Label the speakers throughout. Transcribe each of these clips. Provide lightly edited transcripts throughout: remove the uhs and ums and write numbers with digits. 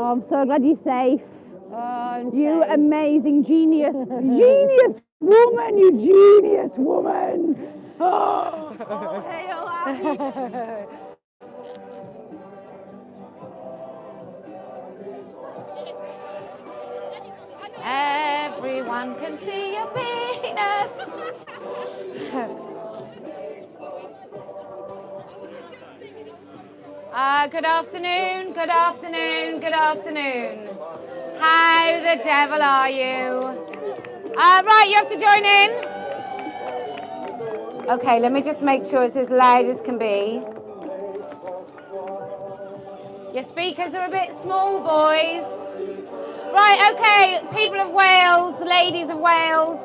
Speaker 1: Oh, I'm so glad you're safe.
Speaker 2: Oh,
Speaker 1: You amazing genius, genius woman, you genius woman. Oh, all hail Abby.
Speaker 2: Everyone can see your penis. Good afternoon, good afternoon, good afternoon. How the devil are you? Right, you have to join in. Okay, let me just make sure it's as loud as can be. Your speakers are a bit small, boys. Right, okay, people of Wales, ladies of Wales.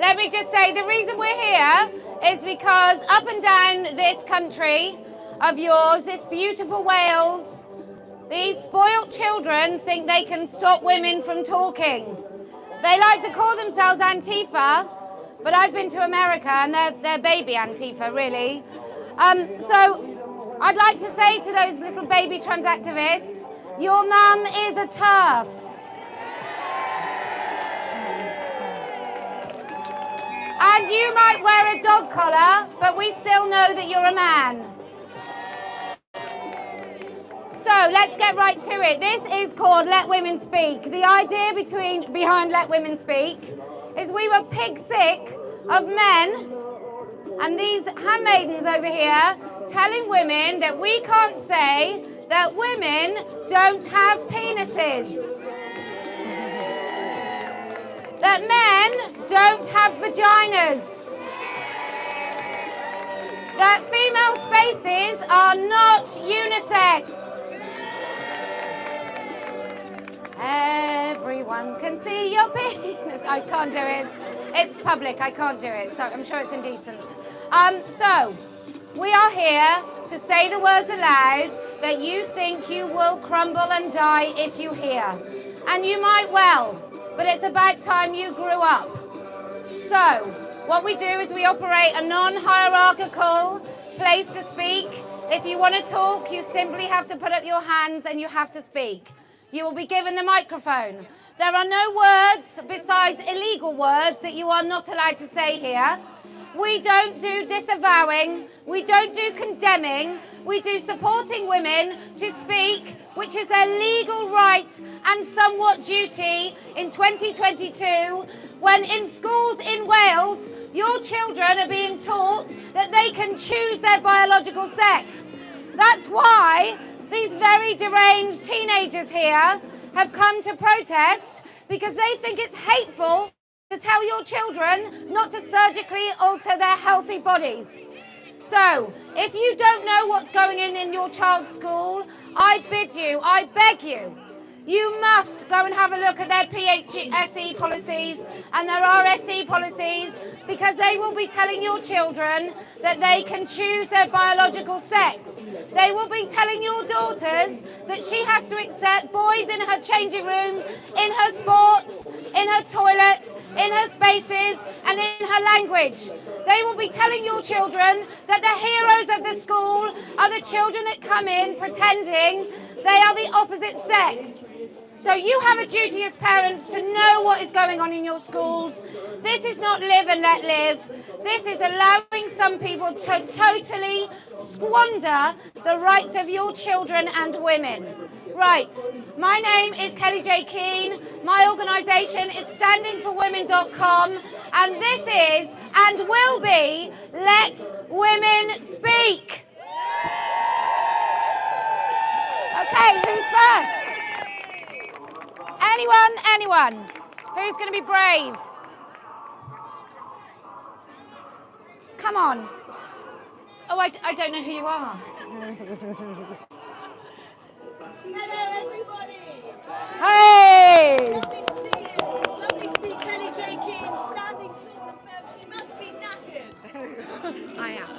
Speaker 2: Let me just say, the reason we're here is because up and down this country of yours, this beautiful Wales, these spoilt children think they can stop women from talking. They like to call themselves Antifa, but I've been to America and they're baby Antifa, really. So I'd like to say to those little baby trans activists, your mum is a TERF. And you might wear a dog collar, but we still know that you're a man. So let's get right to it. This is called Let Women Speak. The idea behind Let Women Speak is we were pig sick of men and these handmaidens over here telling women that we can't say that women don't have penises. That men don't have vaginas. That female spaces are not unisex. Everyone can see your penis. I can't do it. It's public. I can't do it. So I'm sure it's indecent. So we are here to say the words aloud that you think you will crumble and die if you hear. And you might well. But it's about time you grew up. So, what we do is we operate a non-hierarchical place to speak. If you want to talk, you simply have to put up your hands and you have to speak. You will be given the microphone. There are no words besides illegal words that you are not allowed to say here. We don't do disavowing, we don't do condemning, we do supporting women to speak, which is their legal right and somewhat duty in 2022, when in schools in Wales, your children are being taught that they can choose their biological sex. That's why these very deranged teenagers here have come to protest, because they think it's hateful to tell your children not to surgically alter their healthy bodies. So, if you don't know what's going on in your child's school, I beg you, you must go and have a look at their PHSE policies and their RSE policies, because they will be telling your children that they can choose their biological sex. They will be telling your daughters that she has to accept boys in her changing room, in her sports, in her toilets, in her spaces, and in her language. They will be telling your children that the heroes of the school are the children that come in pretending they are the opposite sex. So you have a duty as parents to know what is going on in your schools. This is not live and let live. This is allowing some people to totally squander the rights of your children and women. Right, my name is Kellie-Jay Keen. My organisation is standingforwomen.com, and this is and will be Let Women Speak. Okay, who's first? Anyone? Who's going to be brave? Come on. Oh, I don't know who you are.
Speaker 3: Hello, everybody.
Speaker 2: Hey!
Speaker 3: Lovely to see Kellie-Jay Keen standing tall and firm. She must be knackered.
Speaker 2: I am.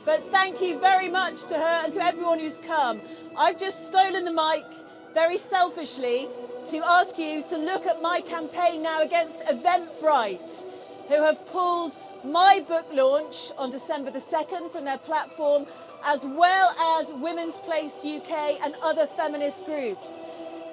Speaker 3: But thank you very much to her and to everyone who's come. I've just stolen the mic very selfishly to ask you to look at my campaign now against Eventbrite, who have pulled my book launch on December the 2nd from their platform, as well as Women's Place UK and other feminist groups.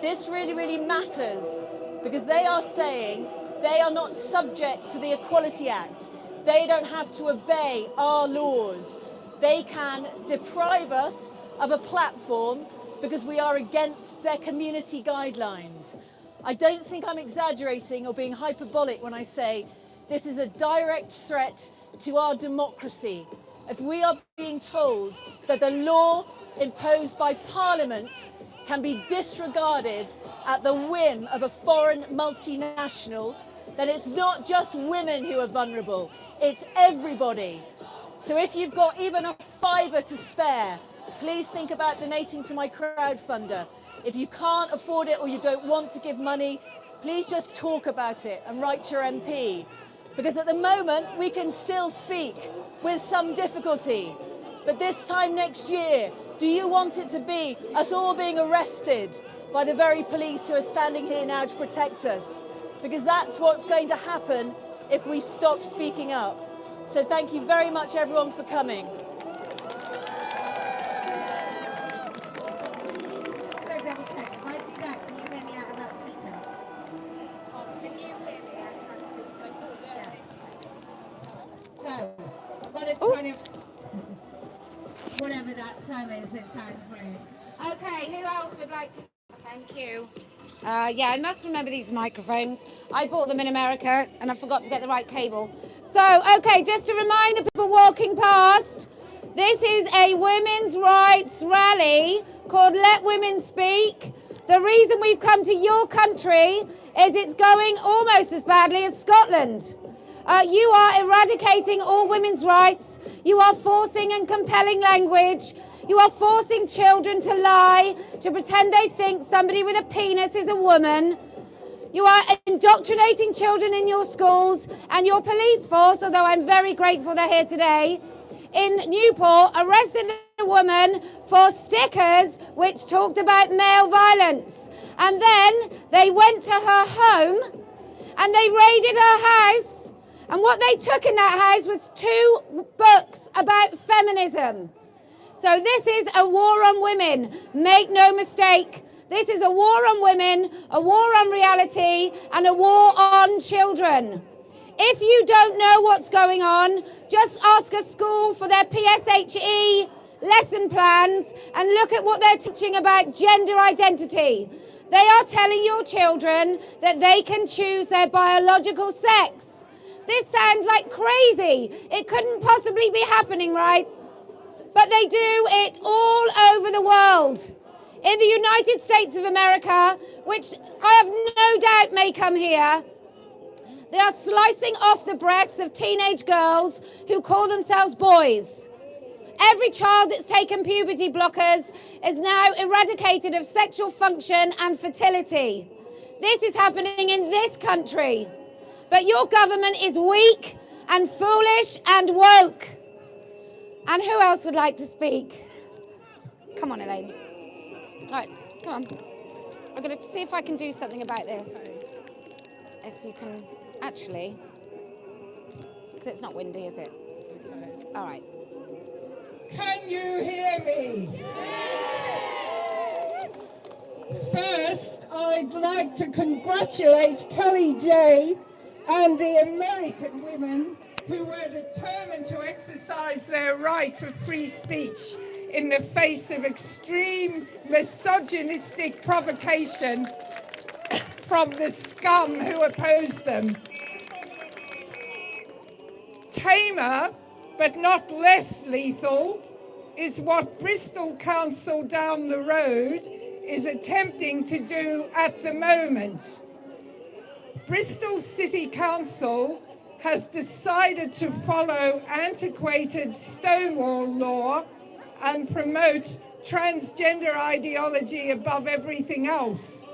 Speaker 3: This really, really matters because they are saying they are not subject to the Equality Act. They don't have to obey our laws. They can deprive us of a platform because we are against their community guidelines. I don't think I'm exaggerating or being hyperbolic when I say this is a direct threat to our democracy. If we are being told that the law imposed by Parliament can be disregarded at the whim of a foreign multinational, then it's not just women who are vulnerable, it's everybody. So if you've got even a fiver to spare, please think about donating to my crowdfunder. If you can't afford it or you don't want to give money, please just talk about it and write to your MP. Because at the moment, we can still speak with some difficulty. But this time next year, do you want it to be us all being arrested by the very police who are standing here now to protect us? Because that's what's going to happen if we stop speaking up. So thank you very much, everyone, for coming.
Speaker 2: Whatever that term is, it sounds rude. Okay, who else would like? Thank you. Yeah, I must remember these microphones. I bought them in America and I forgot to get the right cable. So, okay, just to remind the people walking past, this is a women's rights rally called Let Women Speak. The reason we've come to your country is it's going almost as badly as Scotland. You are eradicating all women's rights. You are forcing and compelling language. You are forcing children to lie, to pretend they think somebody with a penis is a woman. You are indoctrinating children in your schools, and your police force, although I'm very grateful they're here today, in Newport arrested a woman for stickers which talked about male violence. And then they went to her home and they raided her house. And what they took in that house was 2 books about feminism. So this is a war on women. Make no mistake. This is a war on women, a war on reality, and a war on children. If you don't know what's going on, just ask a school for their PSHE lesson plans and look at what they're teaching about gender identity. They are telling your children that they can choose their biological sex. This sounds like crazy. It couldn't possibly be happening, right? But they do it all over the world. In the United States of America, which I have no doubt may come here, they are slicing off the breasts of teenage girls who call themselves boys. Every child that's taken puberty blockers is now eradicated of sexual function and fertility. This is happening in this country. But your government is weak and foolish and woke. And who else would like to speak? Come on, Elaine. All right, come on. I'm going to see if I can do something about this. If you can actually, because it's not windy, is it? All right.
Speaker 4: Can you hear me? First, I'd like to congratulate Kellie-Jay and the American women who were determined to exercise their right for free speech in the face of extreme misogynistic provocation from the scum who opposed them. Tamer, but not less lethal, is what Bristol Council down the road is attempting to do at the moment. Bristol City Council has decided to follow antiquated Stonewall law and promote transgender ideology above everything else.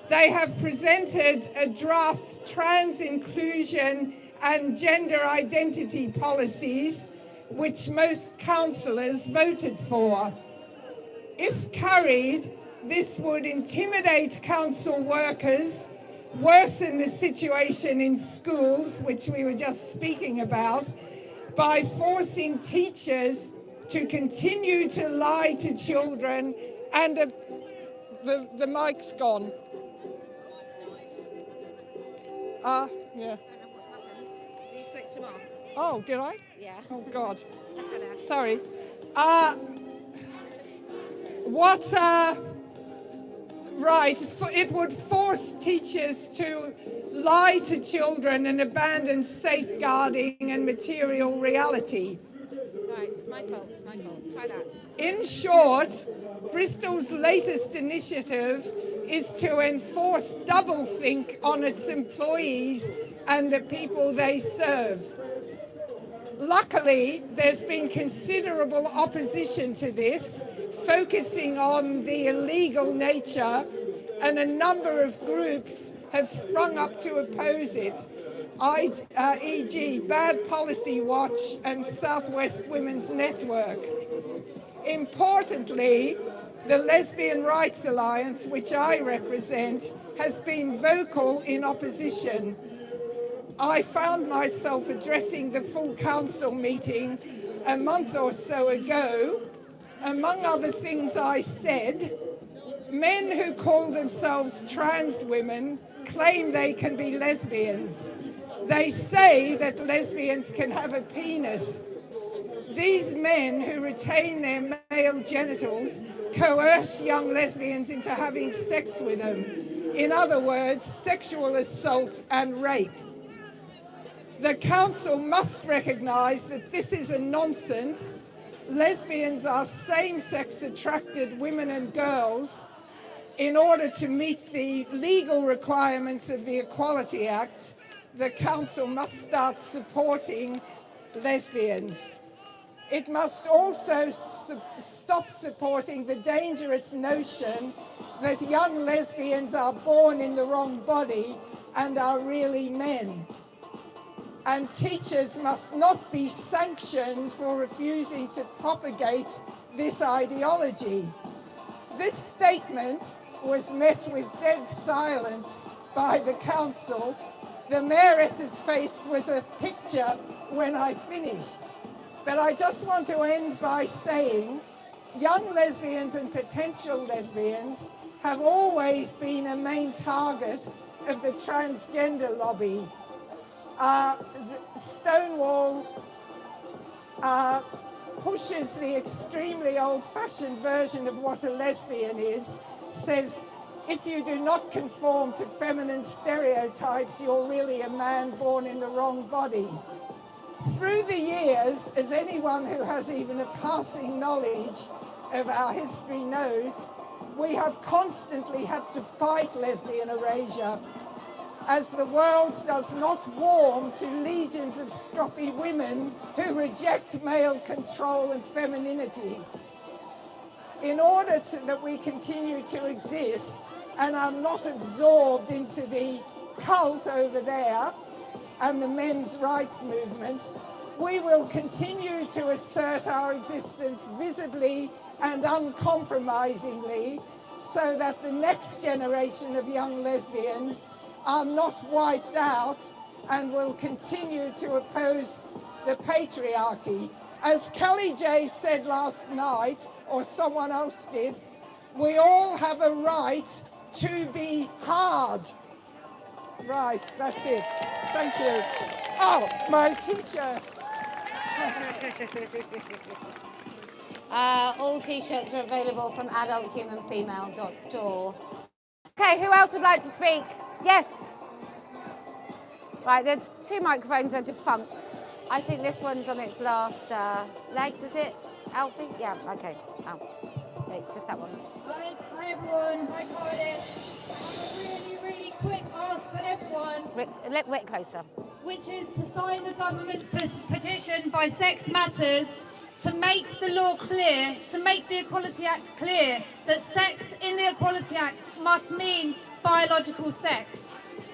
Speaker 4: They have presented a draft trans inclusion and gender identity policies, which most councillors voted for. If carried, this would intimidate council workers worsen the situation in schools, which we were just speaking about, by forcing teachers to continue to lie to children and the mic's gone. Yeah.
Speaker 2: I don't know what's happened. You switched them off.
Speaker 4: Oh, did I?
Speaker 2: Yeah.
Speaker 4: Oh, God.
Speaker 2: That's gonna.
Speaker 4: Sorry. It would force teachers to lie to children and abandon safeguarding and material reality.
Speaker 2: Sorry, it's my fault. It's my fault. Try that.
Speaker 4: In short, Bristol's latest initiative is to enforce doublethink on its employees and the people they serve. Luckily, there's been considerable opposition to this, focusing on the illegal nature, and a number of groups have sprung up to oppose it, e.g. Bad Policy Watch and Southwest Women's Network. Importantly, the Lesbian Rights Alliance, which I represent, has been vocal in opposition. I found myself addressing the full council meeting a month or so ago. Among other things I said, men who call themselves trans women claim they can be lesbians. They say that lesbians can have a penis. These men who retain their male genitals coerce young lesbians into having sex with them. In other words, sexual assault and rape. The council must recognise that this is a nonsense. Lesbians are same-sex attracted women and girls. In order to meet the legal requirements of the Equality Act, the council must start supporting lesbians. It must also stop supporting the dangerous notion that young lesbians are born in the wrong body and are really men. And teachers must not be sanctioned for refusing to propagate this ideology. This statement was met with dead silence by the council. The mayoress's face was a picture when I finished. But I just want to end by saying young lesbians and potential lesbians have always been a main target of the transgender lobby. Stonewall pushes the extremely old-fashioned version of what a lesbian is, says, if you do not conform to feminine stereotypes, you're really a man born in the wrong body. Through the years, as anyone who has even a passing knowledge of our history knows, we have constantly had to fight lesbian erasure, as the world does not warm to legions of stroppy women who reject male control and femininity. In order that we continue to exist and are not absorbed into the cult over there and the men's rights movement, we will continue to assert our existence visibly and uncompromisingly so that the next generation of young lesbians are not wiped out and will continue to oppose the patriarchy. As Kellie-Jay said last night, or someone else did, we all have a right to be hard. Right, that's it. Thank you. Oh, my t-shirt.
Speaker 2: All t-shirts are available from adulthumanfemale.store. Okay, who else would like to speak? Yes. Right, the two microphones are defunct. I think this one's on its last legs, is it, Alfie? Yeah, okay. Oh, okay, just that one.
Speaker 5: Hi everyone, hi Cardiff. I have a really quick ask for everyone.
Speaker 2: A little bit closer.
Speaker 5: Which is to sign the government petition by Sex Matters to make the law clear, to make the Equality Act clear, that sex in the Equality Act must mean biological sex.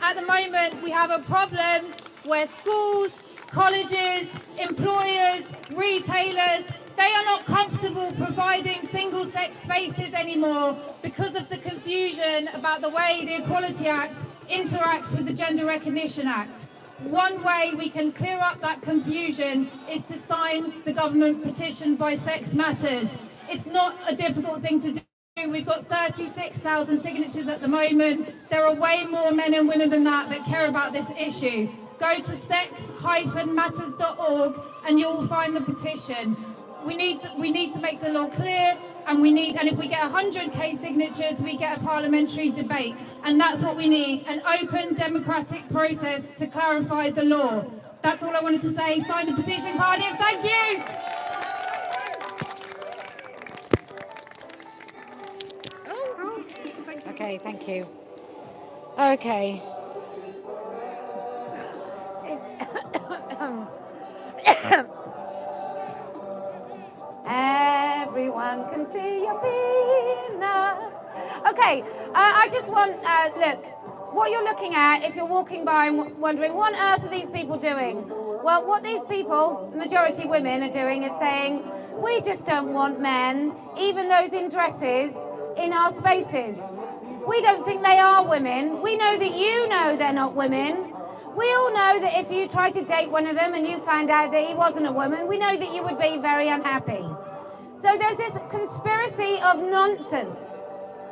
Speaker 5: At the moment, we have a problem where schools, colleges, employers, retailers, they are not comfortable providing single-sex spaces anymore because of the confusion about the way the Equality Act interacts with the Gender Recognition Act. One way we can clear up that confusion is to sign the government petition by Sex Matters. It's not a difficult thing to do. We've got 36,000 signatures at the moment. There are way more men and women than that care about this issue. Go to sex-matters.org and you'll find the petition. We need to make the law clear, and if we get 100k signatures, we get a parliamentary debate, and that's what we need, an open democratic process to clarify the law. That's all I wanted to say. Sign the petition, Cardiff. Thank you.
Speaker 2: Okay, thank you. Okay. Everyone can see your penis. Okay, I just want, look, what you're looking at, if you're walking by and wondering, what on earth are these people doing? Well, what these people, majority women, are doing is saying, we just don't want men, even those in dresses, in our spaces. We don't think they are women. We know that you know they're not women. We all know that if you tried to date one of them and you found out that he wasn't a woman, we know that you would be very unhappy. So there's this conspiracy of nonsense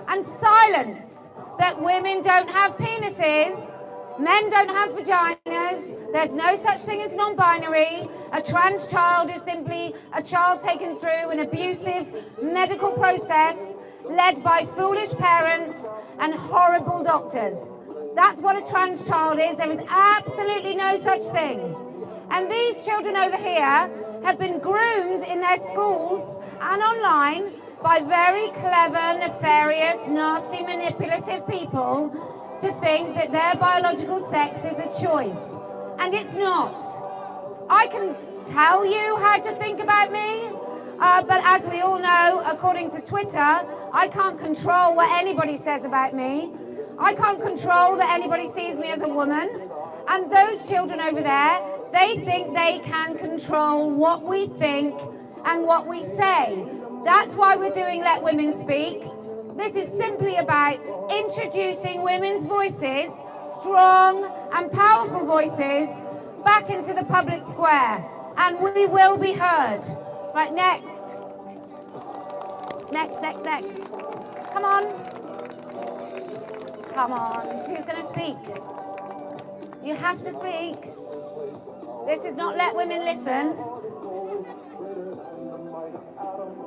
Speaker 2: and silence that women don't have penises, men don't have vaginas, there's no such thing as non-binary, a trans child is simply a child taken through an abusive medical process led by foolish parents and horrible doctors. That's what a trans child is. There is absolutely no such thing. And these children over here have been groomed in their schools and online by very clever, nefarious, nasty, manipulative people to think that their biological sex is a choice. And it's not. I can tell you how to think about me, but as we all know, according to Twitter, I can't control what anybody says about me. I can't control that anybody sees me as a woman. And those children over there, they think they can control what we think and what we say. That's why we're doing Let Women Speak. This is simply about introducing women's voices, strong and powerful voices, back into the public square. And we will be heard. Right, next. Next. Come on. Come on. Who's going to speak? You have to speak. This is not Let Women Listen.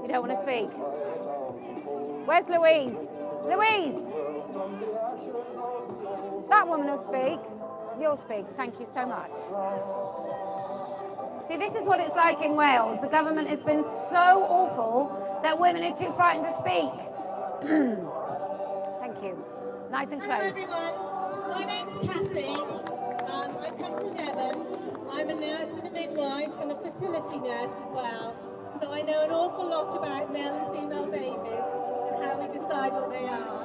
Speaker 2: You don't want to speak. Where's Louise? Louise! That woman will speak. You'll speak. Thank you so much. See, this is what it's like in Wales. The government has been so awful that women are too frightened to speak. Thank you. Nice and close.
Speaker 6: Hello everyone, my name's Kathy. I've come from Devon. I'm a nurse and a midwife and a fertility nurse as well. So I know an awful lot about male and female babies and how we decide what they are.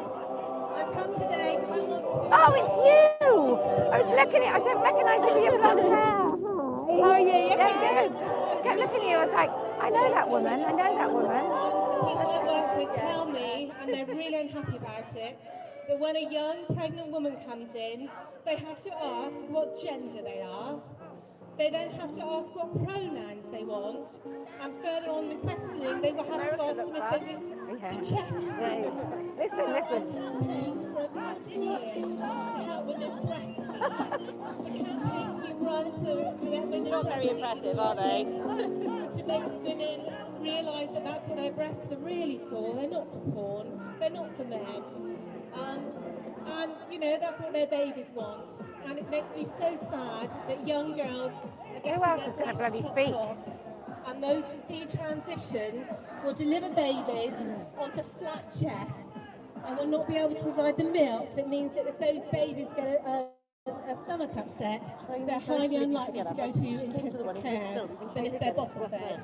Speaker 6: I've come today because I want to...
Speaker 2: Oh, it's you! I was looking at you. I don't recognise you with your blonde hair.
Speaker 6: How are you?
Speaker 2: Yeah, good. I kept looking at you. I was like, I know that woman. I know that woman.
Speaker 6: People I work with tell me, and they're really unhappy about it, that when a young pregnant woman comes in, they have to ask what gender they are. They then have to ask what pronouns they want, and further on the questioning, they will have to ask them if they wish to chest feed.
Speaker 2: Listen.
Speaker 6: For about 2 years to help with their breastfeeding. The campaigns we run to let women... They're not very impressive, are they? To make women realise that that's what their breasts are really for. They're not for porn. They're not for men. And, you know, that's what their babies want. And it makes me so sad that young girls are getting
Speaker 2: Who else is going to bloody speak?
Speaker 6: off, and those that detransition will deliver babies onto flat chests and will not be able to provide the milk. That means that if those babies get a stomach upset, they're highly unlikely to go to intensive care than if they're bottle fed.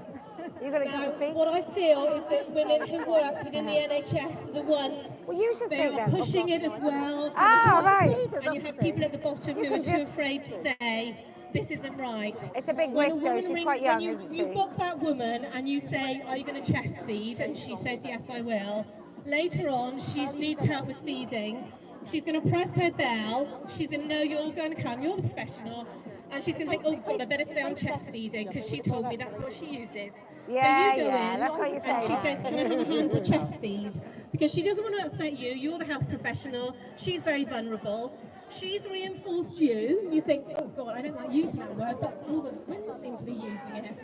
Speaker 2: You're going to come and speak?
Speaker 6: What I feel is that women who work within the NHS are the ones
Speaker 2: Well, you should
Speaker 6: they
Speaker 2: speak
Speaker 6: are
Speaker 2: then.
Speaker 6: pushing it as well. From
Speaker 2: Ah,
Speaker 6: the top.
Speaker 2: right.
Speaker 6: And you have people at the bottom who are too afraid to say, this isn't right.
Speaker 2: It's a big
Speaker 6: When
Speaker 2: risk,
Speaker 6: woman
Speaker 2: though. She's
Speaker 6: ring-
Speaker 2: quite young,
Speaker 6: when
Speaker 2: isn't
Speaker 6: you
Speaker 2: she?
Speaker 6: book that woman and you say, are you going to chest feed? And she says, yes, I will. Later on, she needs help with feeding. She's going to press her bell. She's going to know you're going to come. You're the professional. And she's going to think, oh, God, I better stay on chest feeding because she told me that's what she uses.
Speaker 2: Yeah,
Speaker 6: so you go in,
Speaker 2: that's what you say.
Speaker 6: and she says, can I have a hand to chest feed? Because she doesn't want to upset you. You're the health professional. She's very vulnerable. She's reinforced you. You think, oh, God, I don't like using that word, but all the women seem to be using it.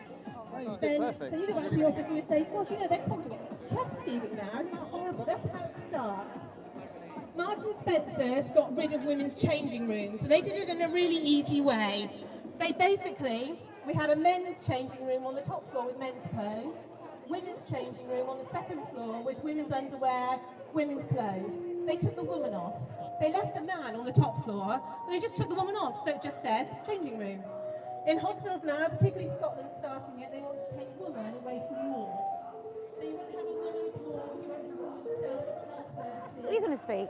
Speaker 6: Then, so you go back to the office and you say, gosh, you know, they're calling it chest feeding now. Isn't that horrible? That's how it starts. Marks and Spencer's got rid of women's changing rooms, and they did it in a really easy way. We had a men's changing room on the top floor with men's clothes, women's changing room on the second floor with women's underwear, women's clothes. They took the woman off. They left the man on the top floor, but they just took the woman off, so it just says changing room. In hospitals now, particularly Scotland starting it, they want to take women away from war. So you're going to have a women's ward, you're going to have services.
Speaker 2: Are you going to speak?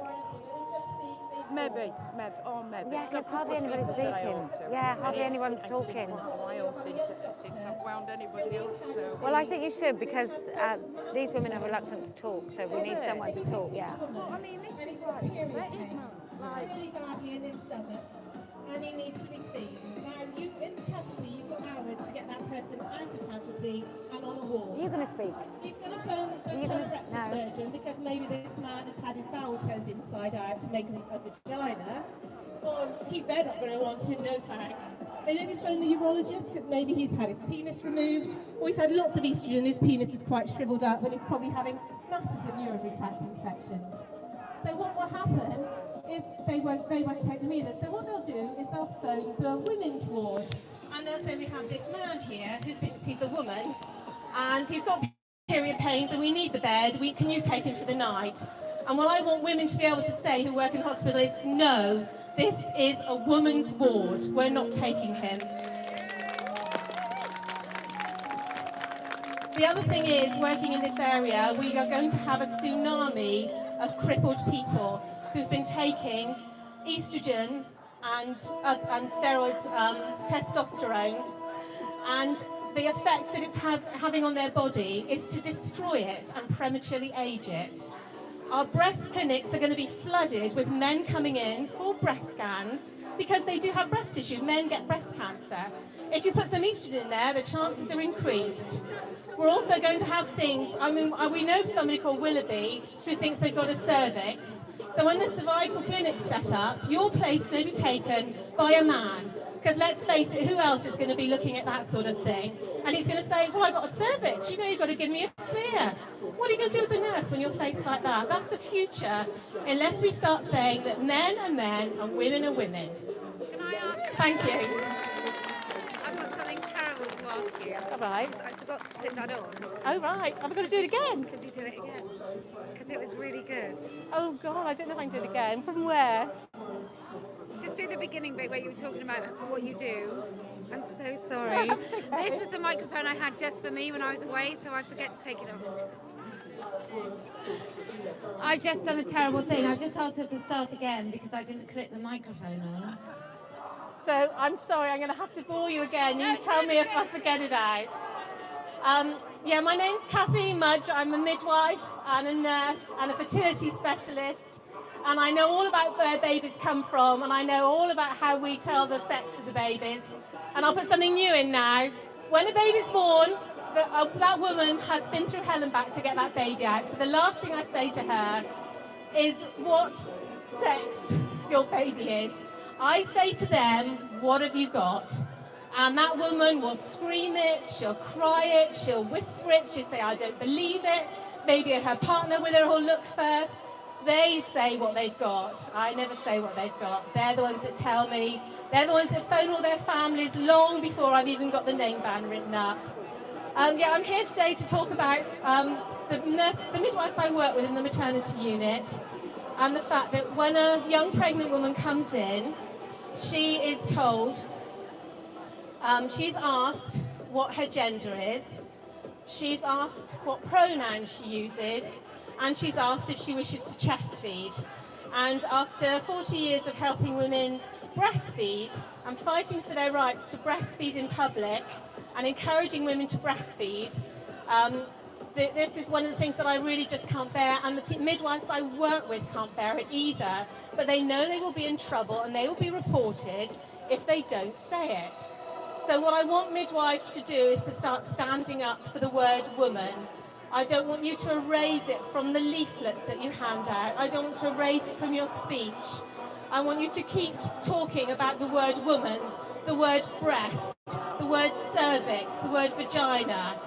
Speaker 7: Maybe.
Speaker 2: Yeah, because hardly anybody's speaking. Yeah, hardly anyone's talking.
Speaker 7: A while since I've wound anybody up. So.
Speaker 2: Well, I think you should, because these women are reluctant to talk, so we need someone to talk, yeah.
Speaker 7: I mean, this is like pathetic, man.
Speaker 6: Really badly in this stomach, and he needs to be seen. Now, in casualty, you've got hours to get that person out of casualty and on a ward.
Speaker 2: You're going to speak.
Speaker 6: He's going to phone the colorectal surgeon because maybe this man has had his bowel turned inside out to make a vagina. Or they're not going to want him, no thanks. They maybe phone the urologist because maybe he's had his penis removed, or he's had lots of estrogen, his penis is quite shriveled up, and he's probably having massive urinary tract infections. So what will happen is they won't take them either. So what they'll do is they'll phone the women's ward, and they'll say, we have this man here who thinks he's a woman, and he's got period pains, and we need the bed. Can you take him for the night? And what I want women to be able to say who work in hospital is, no, this is a woman's ward. We're not taking him. The other thing is, working in this area, we are going to have a tsunami of crippled people who've been taking estrogen and steroids, testosterone, and the effects that it's having on their body is to destroy it and prematurely age it. Our breast clinics are going to be flooded with men coming in for breast scans because they do have breast tissue. Men get breast cancer. If you put some estrogen in there, the chances are increased. We're also going to have things, we know somebody called Willoughby who thinks they've got a cervix. So when the cervical clinic's set up, your place may be taken by a man. Because let's face it, who else is going to be looking at that sort of thing? And he's going to say, well, I got a cervix, you've got to give me a smear. What are you going to do as a nurse when you're faced like that? That's the future, unless we start saying that men are men and women are women.
Speaker 8: Can I ask?
Speaker 6: Thank you.
Speaker 8: I've got something terrible to ask you.
Speaker 6: All right.
Speaker 8: I forgot to click that on.
Speaker 6: Oh, right. Have I got to do it again?
Speaker 8: Could you do it again? Because it was really good.
Speaker 6: Oh, God, I don't know if I can do it again. From where?
Speaker 8: Just do the beginning bit where you were talking about what you do. I'm so sorry. This was the microphone I had just for me when I was away, so I forget to take it off.
Speaker 2: I've just done a terrible thing. I've just told her to start again because I didn't click the microphone on.
Speaker 6: So I'm sorry, I'm going to have to bore you again. You tell me if I forget it out. Yeah, my name's Kathleen Mudge. I'm a midwife and a nurse and a fertility specialist. And I know all about where babies come from, and I know all about how we tell the sex of the babies. And I'll put something new in now. When a baby's born, that woman has been through hell and back to get that baby out. So the last thing I say to her is what sex your baby is. I say to them, what have you got? And that woman will scream it, she'll cry it, she'll whisper it, she'll say, I don't believe it. Maybe her partner with her will look first. They say what they've got. I never say what they've got. They're the ones that tell me. They're the ones that phone all their families long before I've even got the name band written up. Yeah, I'm here today to talk about the midwives I work with in the maternity unit, and the fact that when a young pregnant woman comes in, she is told, she's asked what her gender is, she's asked what pronouns she uses, and she's asked if she wishes to chest feed. And after 40 years of helping women breastfeed and fighting for their rights to breastfeed in public and encouraging women to breastfeed, This is one of the things that I really just can't bear, and the midwives I work with can't bear it either. But they know they will be in trouble and they will be reported if they don't say it. So what I want midwives to do is to start standing up for the word woman. I don't want you to erase it from the leaflets that you hand out. I don't want to erase it from your speech. I want you to keep talking about the word woman, the word breast, the word cervix, the word vagina.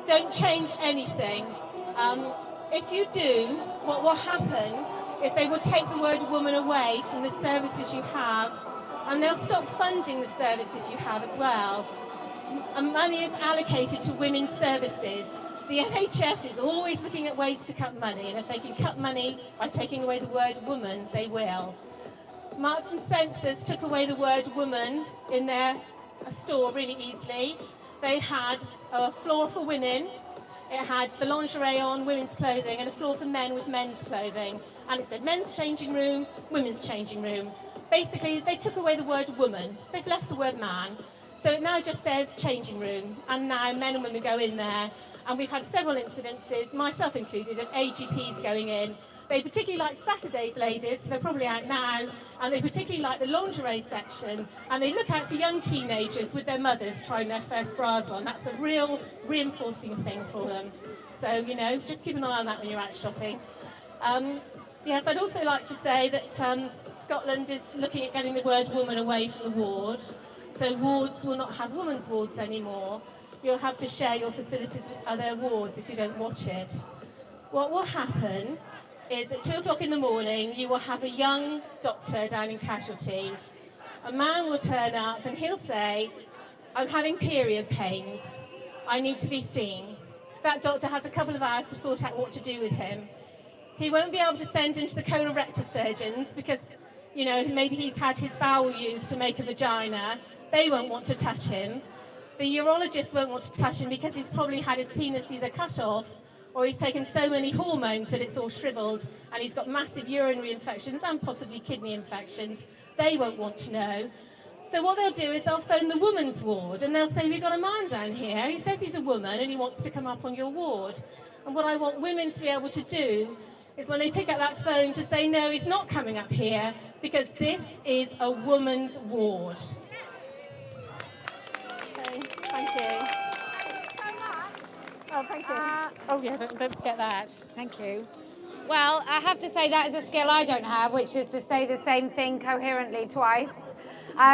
Speaker 6: Don't change anything. If you do, what will happen is they will take the word woman away from the services you have, and they'll stop funding the services you have as well. And money is allocated to women's services. The NHS is always looking at ways to cut money, and if they can cut money by taking away the word woman, they will. Marks and Spencer's took away the word woman in their store really easily. They had a floor for women, it had the lingerie on, women's clothing, and a floor for men with men's clothing. And it said men's changing room, women's changing room. Basically, they took away the word woman. They've left the word man. So it now just says changing room, and now men and women go in there. And we've had several incidences, myself included, of AGPs going in. They particularly like Saturdays, ladies, so they're probably out now, and they particularly like the lingerie section, and they look out for young teenagers with their mothers trying their first bras on. That's a real reinforcing thing for them. So, you know, just keep an eye on that when you're out shopping. Yes, I'd also like to say that Scotland is looking at getting the word woman away from the ward. So wards will not have women's wards anymore. You'll have to share your facilities with other wards if you don't watch it. What will happen is at 2 o'clock in the morning, you will have a young doctor down in casualty. A man will turn up and he'll say, I'm having period pains. I need to be seen. That doctor has a couple of hours to sort out what to do with him. He won't be able to send him to the colorectal surgeons because, you know, maybe he's had his bowel used to make a vagina. They won't want to touch him. The urologist won't want to touch him because he's probably had his penis either cut off or he's taken so many hormones that it's all shriveled and he's got massive urinary infections and possibly kidney infections. They won't want to know. So what they'll do is they'll phone the women's ward and they'll say, we've got a man down here, he says he's a woman and he wants to come up on your ward. And what I want women to be able to do is when they pick up that phone to say, no, he's not coming up here because this is a woman's ward. Okay, thank you. Oh, thank you. Oh, yeah, don't forget that.
Speaker 2: Thank you. Well, I have to say that is a skill I don't have, which is to say the same thing coherently twice.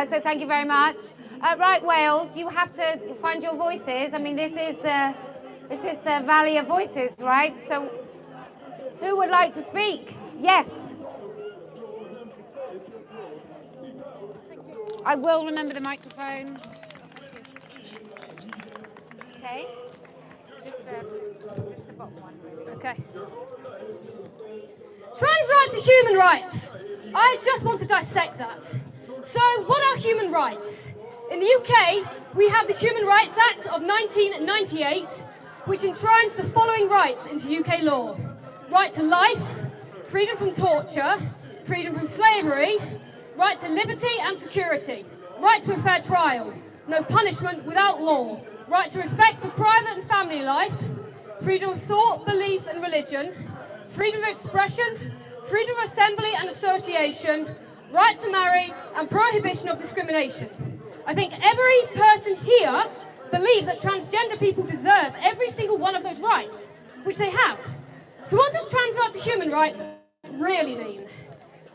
Speaker 2: So thank you very much. Right, Wales, you have to find your voices. I mean, this is the Valley of Voices, right? So who would like to speak? Yes. I will remember the microphone. Okay. Just the bottom one, really.
Speaker 5: Okay. Trans rights are human rights. I just want to dissect that. So, what are human rights? In the UK, we have the Human Rights Act of 1998, which enshrines the following rights into UK law. Right to life, freedom from torture, freedom from slavery, right to liberty and security, right to a fair trial, no punishment without law, right to respect for private and family life, freedom of thought, belief and religion, freedom of expression, freedom of assembly and association, right to marry and prohibition of discrimination. I think every person here believes that transgender people deserve every single one of those rights, which they have. So what does trans rights are human rights really mean?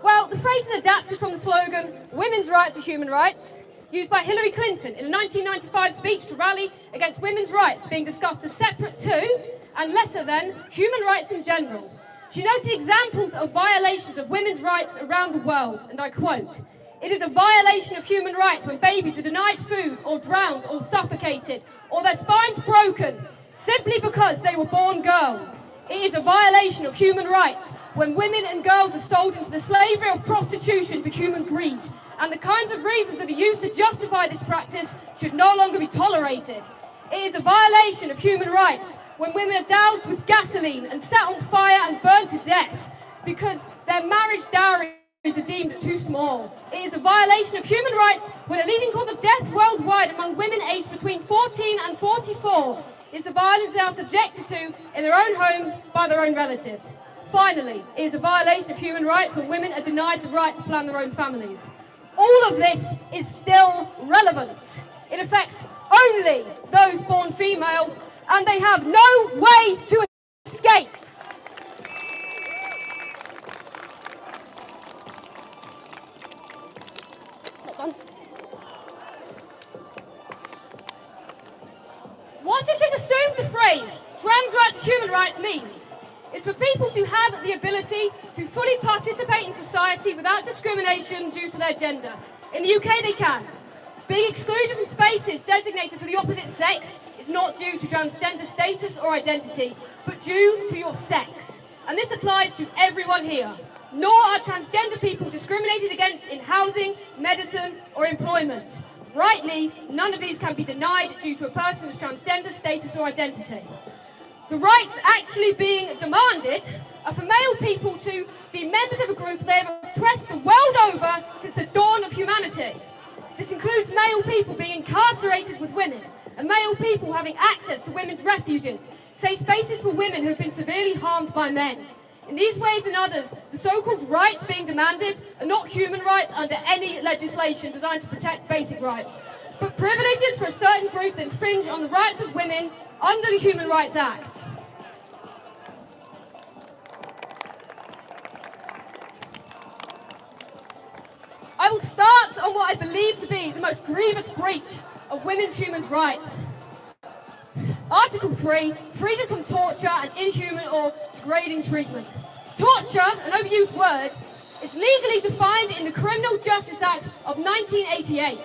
Speaker 5: Well, the phrase is adapted from the slogan, women's rights are human rights, used by Hillary Clinton in a 1995 speech to rally against women's rights being discussed as separate to, and lesser than, human rights in general. She noted examples of violations of women's rights around the world, and I quote, "It is a violation of human rights when babies are denied food or drowned or suffocated or their spines broken simply because they were born girls. It is a violation of human rights when women and girls are sold into the slavery of prostitution for human greed, and the kinds of reasons that are used to justify this practice should no longer be tolerated. It is a violation of human rights when women are doused with gasoline and set on fire and burned to death because their marriage dowries are deemed too small. It is a violation of human rights when a leading cause of death worldwide among women aged between 14 and 44
Speaker 9: is the violence they are subjected to in their own homes by their own relatives. Finally, it is a violation of human rights when women are denied the right to plan their own families. All of this is still relevant. It affects only those born female, and they have no way to escape. What it is assumed the phrase trans rights, human rights means is for people to have the ability to fully participate in society without discrimination due to their gender. In the UK they can. Being excluded from spaces designated for the opposite sex is not due to transgender status or identity, but due to your sex. And this applies to everyone here. Nor are transgender people discriminated against in housing, medicine or employment. Rightly, none of these can be denied due to a person's transgender status or identity. The rights actually being demanded are for male people to be members of a group they have oppressed the world over since the dawn of humanity. This includes male people being incarcerated with women, and male people having access to women's refuges, safe spaces for women who have been severely harmed by men. In these ways and others, the so-called rights being demanded are not human rights under any legislation designed to protect basic rights, but privileges for a certain group that infringe on the rights of women under the Human Rights Act. I will start on what I believe to be the most grievous breach of women's human rights. Article 3, freedom from torture and inhuman or degrading treatment. Torture, an overused word, is legally defined in the Criminal Justice Act of 1988.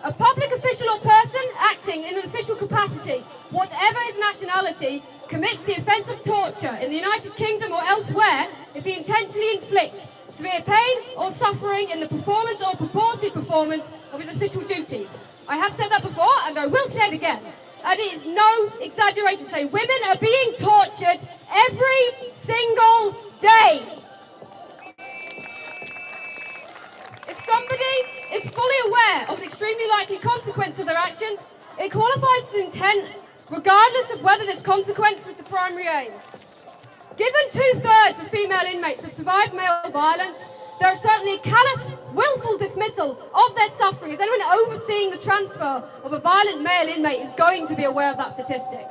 Speaker 9: A public official or person acting in an official capacity, whatever his nationality, commits the offence of torture in the United Kingdom or elsewhere if he intentionally inflicts severe pain or suffering in the performance or purported performance of his official duties. I have said that before and I will say it again. And it is no exaggeration to say women are being tortured every single day. If somebody is fully aware of the extremely likely consequence of their actions, it qualifies as intent regardless of whether this consequence was the primary aim. Given 2/3 of female inmates have survived male violence, there is certainly a callous, willful dismissal of their suffering, as anyone overseeing the transfer of a violent male inmate is going to be aware of that statistic.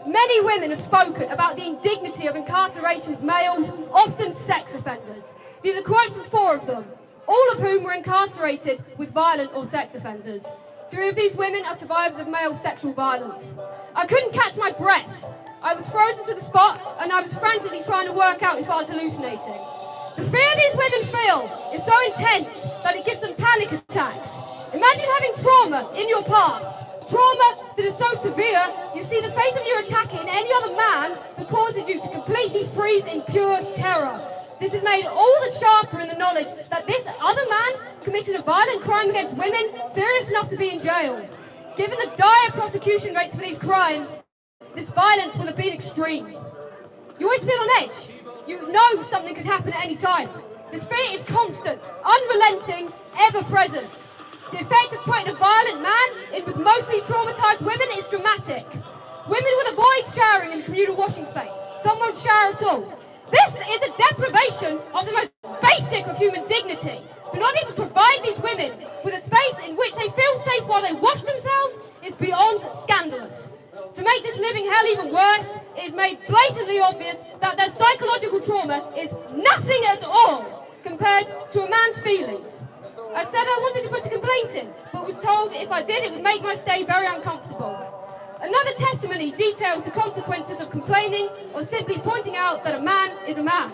Speaker 9: Many women have spoken about the indignity of incarceration of males, often sex offenders. These are quotes from 4 of them, all of whom were incarcerated with violent or sex offenders. 3 of these women are survivors of male sexual violence. I couldn't catch my breath. I was frozen to the spot and I was frantically trying to work out if I was hallucinating. The fear these women feel is so intense that it gives them panic attacks. Imagine having trauma in your past. Trauma that is so severe, you see the face of your attacker in any other man that causes you to completely freeze in pure terror. This is made all the sharper in the knowledge that this other man committed a violent crime against women serious enough to be in jail. Given the dire prosecution rates for these crimes, this violence will have been extreme. You always feel on edge. You know something could happen at any time. This fear is constant, unrelenting, ever present. The effect of putting a violent man in with mostly traumatised women is dramatic. Women will avoid showering in the communal washing space. Some won't shower at all. This is a deprivation of the most basic of human dignity. To not even provide these women with a space in which they feel safe while they wash themselves is beyond scandalous. To make this living hell even worse, it is made blatantly obvious that their psychological trauma is nothing at all compared to a man's feelings. I said I wanted to put a complaint in, but was told if I did it would make my stay very uncomfortable. Another testimony details the consequences of complaining or simply pointing out that a man is a man.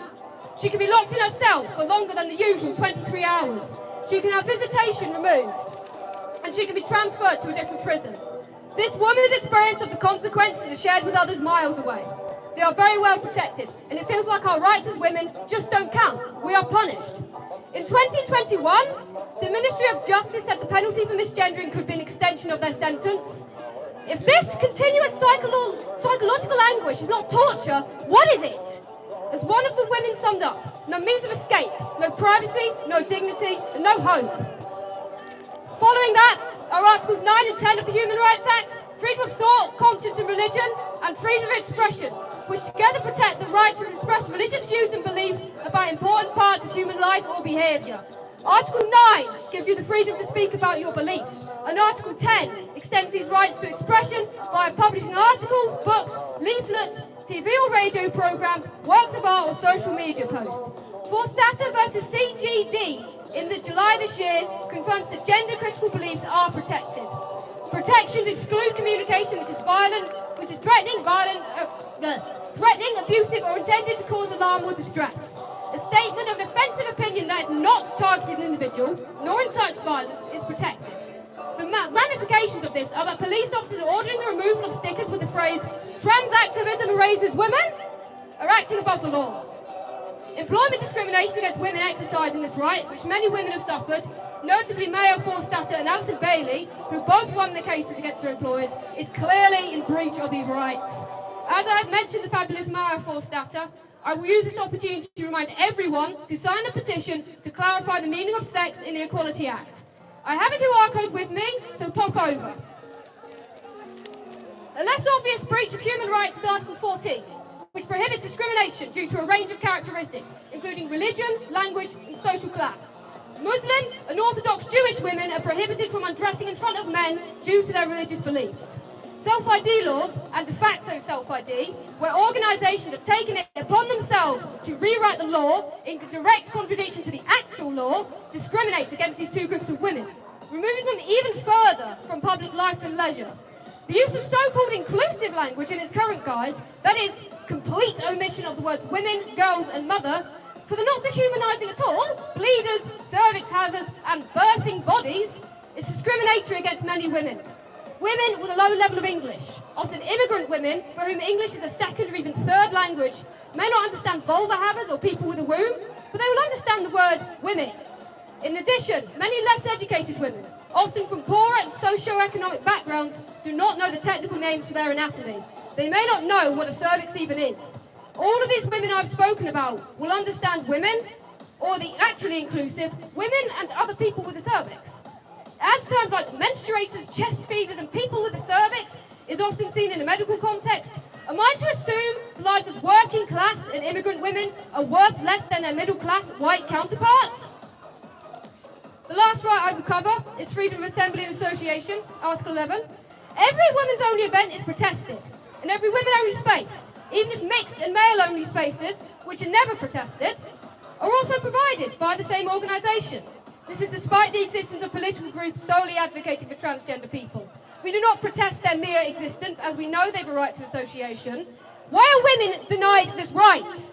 Speaker 9: She can be locked in her cell for longer than the usual 23 hours. She can have visitation removed, and she can be transferred to a different prison. This woman's experience of the consequences is shared with others miles away. They are very well protected, and it feels like our rights as women just don't count. We are punished. In 2021, the Ministry of Justice said the penalty for misgendering could be an extension of their sentence. If this continuous psychological anguish is not torture, what is it? As one of the women summed up, no means of escape, no privacy, no dignity, and no hope. Following that are Articles 9 and 10 of the Human Rights Act, freedom of thought, conscience and religion, and freedom of expression, which together protect the right to express religious views and beliefs about important parts of human life or behaviour. Article 9 gives you the freedom to speak about your beliefs, and Article 10 extends these rights to expression via publishing articles, books, leaflets, TV or radio programmes, works of art or social media posts. Forstater versus CGD in July this year confirms that gender critical beliefs are protected. Protections exclude communication which is violent, which is threatening, abusive or intended to cause alarm or distress. A statement of offensive opinion that is not targeted an individual, nor incites violence, is protected. The ramifications of this are that police officers ordering the removal of stickers with the phrase, "Trans activism erases women," are acting above the law. Employment discrimination against women exercising this right, which many women have suffered, notably Mayo Forstater and Alison Bailey, who both won their cases against their employers, is clearly in breach of these rights. As I've mentioned the fabulous Mayo Forstater, I will use this opportunity to remind everyone to sign a petition to clarify the meaning of sex in the Equality Act. I have a QR code with me, so pop over. A less obvious breach of human rights is Article 14, which prohibits discrimination due to a range of characteristics, including religion, language and social class. Muslim and Orthodox Jewish women are prohibited from undressing in front of men due to their religious beliefs. Self-ID laws and de facto self-ID, where organisations have taken it upon themselves to rewrite the law in direct contradiction to the actual law, discriminate against these two groups of women, removing them even further from public life and leisure. The use of so-called inclusive language in its current guise, that is, complete omission of the words women, girls and mother, for the not dehumanising at all, bleeders, cervix havers and birthing bodies, is discriminatory against many women. Women with a low level of English, often immigrant women for whom English is a second or even third language, may not understand vulva havers or people with a womb, but they will understand the word women. In addition, many less educated women, often from poorer and socio-economic backgrounds, do not know the technical names for their anatomy. They may not know what a cervix even is. All of these women I've spoken about will understand women, or the actually inclusive, women and other people with a cervix. As terms like menstruators, chest feeders and people with a cervix is often seen in a medical context, am I to assume the lives of working class and immigrant women are worth less than their middle class white counterparts? The last right I will cover is freedom of assembly and association, Article 11. Every women's only event is protested, and every women only space, even if mixed and male only spaces, which are never protested, are also provided by the same organisation. This is despite the existence of political groups solely advocating for transgender people. We do not protest their mere existence, as we know they have a right to association. Why are women denied this right?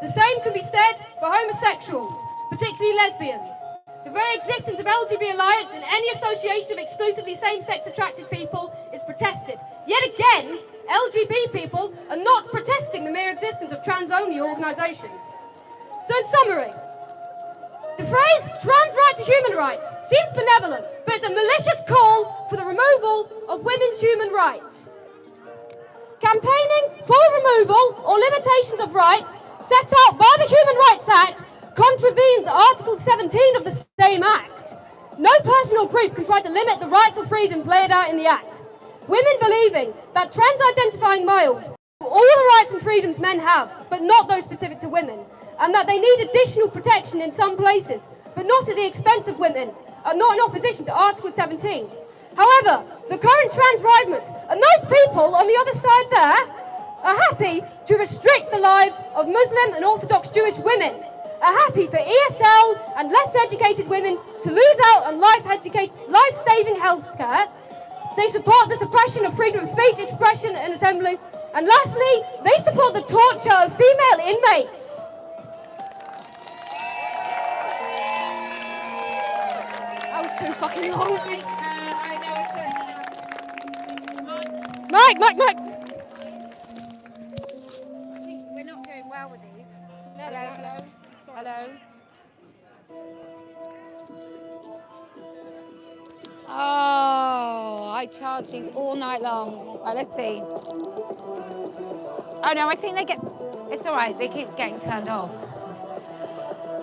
Speaker 9: The same can be said for homosexuals, particularly lesbians. The very existence of LGBT Alliance and any association of exclusively same-sex attracted people is protested. Yet again, LGBT people are not protesting the mere existence of trans-only organisations. So in summary, the phrase trans rights are human rights seems benevolent, but it's a malicious call for the removal of women's human rights. Campaigning for removal or limitations of rights set out by the Human Rights Act contravenes Article 17 of the same Act. No person or group can try to limit the rights or freedoms laid out in the Act. Women believing that trans-identifying males have all the rights and freedoms men have, but not those specific to women, and that they need additional protection in some places, but not at the expense of women, are not in opposition to Article 17. However, the current trans right movement and those people on the other side there are happy to restrict the lives of Muslim and Orthodox Jewish women, are happy for ESL and less educated women to lose out on life-saving healthcare. They support the suppression of freedom of speech, expression and assembly. And lastly, they support the torture of female inmates. That was too fucking long.
Speaker 8: I know it's
Speaker 9: Mike!
Speaker 8: I think we're not doing well with these. Hello. Oh, I charge these all night long. Right, let's see. Oh no, I think they get, it's all right, they keep getting turned off.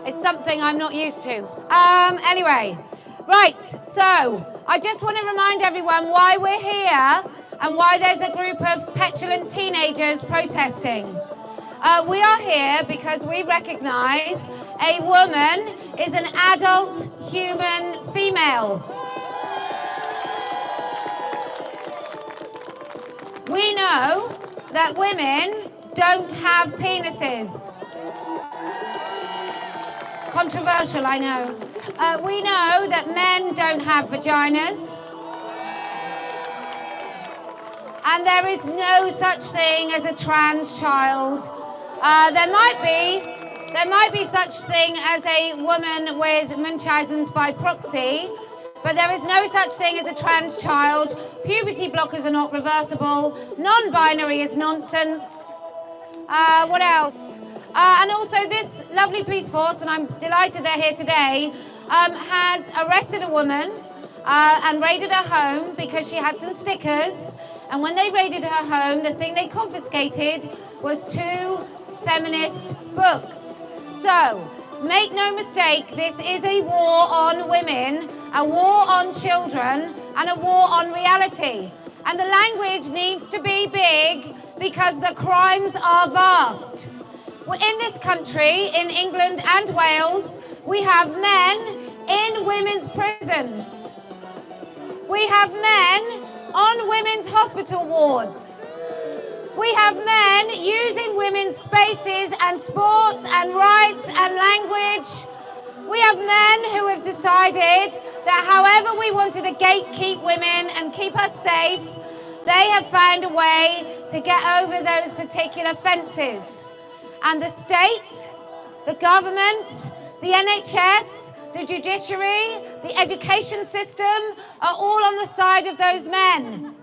Speaker 8: It's something I'm not used to. Anyway, right, so I just want to remind everyone why we're here.
Speaker 2: and why there's a group of petulant teenagers protesting. We are here because we recognise a woman is an adult human female. We know that women don't have penises. Controversial, I know. We know that men don't have vaginas. And there is no such thing as a trans child. There might be such thing as a woman with Munchausen's by proxy, but there is no such thing as a trans child. Puberty blockers are not reversible. Non-binary is nonsense. What else? And also this lovely police force, and I'm delighted they're here today, has arrested a woman and raided her home because she had some stickers. And when they raided her home, the thing they confiscated was 2 feminist books. So, make no mistake, this is a war on women, a war on children, and a war on reality. And the language needs to be big because the crimes are vast. In this country, in England and Wales, we have men in women's prisons. We have men on women's hospital wards. We have men using women's spaces and sports and rights and language. We have men who have decided that however we wanted to gatekeep women and keep us safe, they have found a way to get over those particular fences. And the state, the government, the NHS, the judiciary, the education system are all on the side of those men.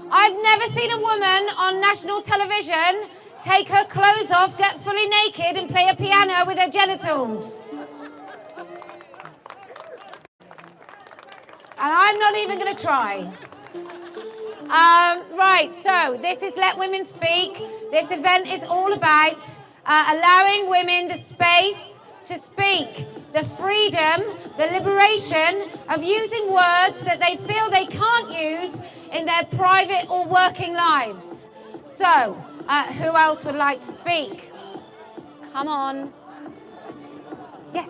Speaker 2: I've never seen a woman on national television take her clothes off, get fully naked and play a piano with her genitals. And I'm not even going to try. Right, so this is Let Women Speak. This event is all about allowing women the space to speak, the freedom, the liberation of using words that they feel they can't use in their private or working lives. So, who else would like to speak? Come on. Yes.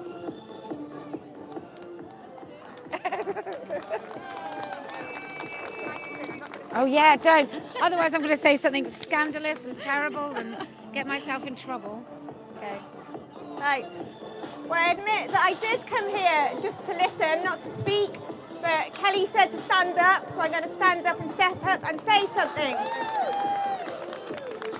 Speaker 2: Oh yeah, don't. Otherwise I'm going to say something scandalous and terrible and get myself in trouble.
Speaker 10: Okay. Right. Well, I admit that I did come here just to listen, not to speak, but Kelly said to stand up, so I'm going to stand up and step up and say something.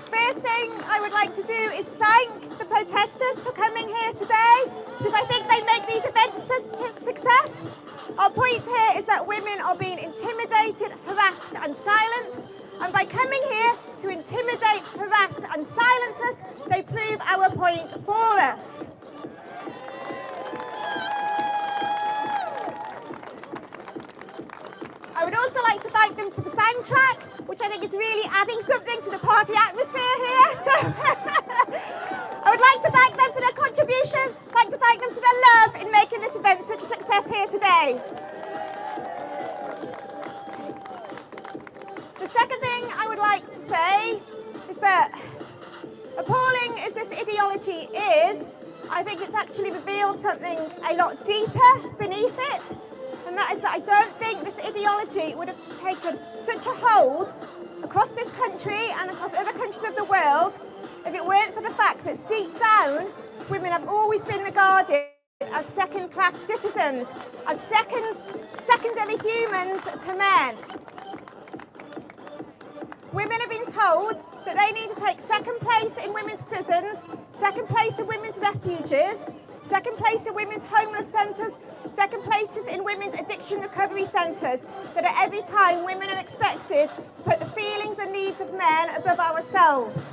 Speaker 10: First thing I would like to do is thank the protesters for coming here today, because I think they make these events a success. Our point here is that women are being intimidated, harassed and silenced, and by coming here to intimidate, harass and silence us, they prove our point for us. I would also like to thank them for the soundtrack, which I think is really adding something to the party atmosphere here. So I would like to thank them for their contribution. I'd like to thank them for their love in making this event such a success here today. The second thing I would like to say is that, appalling as this ideology is, I think it's actually revealed something a lot deeper beneath it. And that is that I don't think this ideology would have taken such a hold across this country and across other countries of the world if it weren't for the fact that deep down, women have always been regarded as second-class citizens, as secondary humans to men. Women have been told that they need to take second place in women's prisons, second place in women's refuges, second place in women's homeless centres, second places in women's addiction recovery centres, that at every time women are expected to put the feelings and needs of men above ourselves.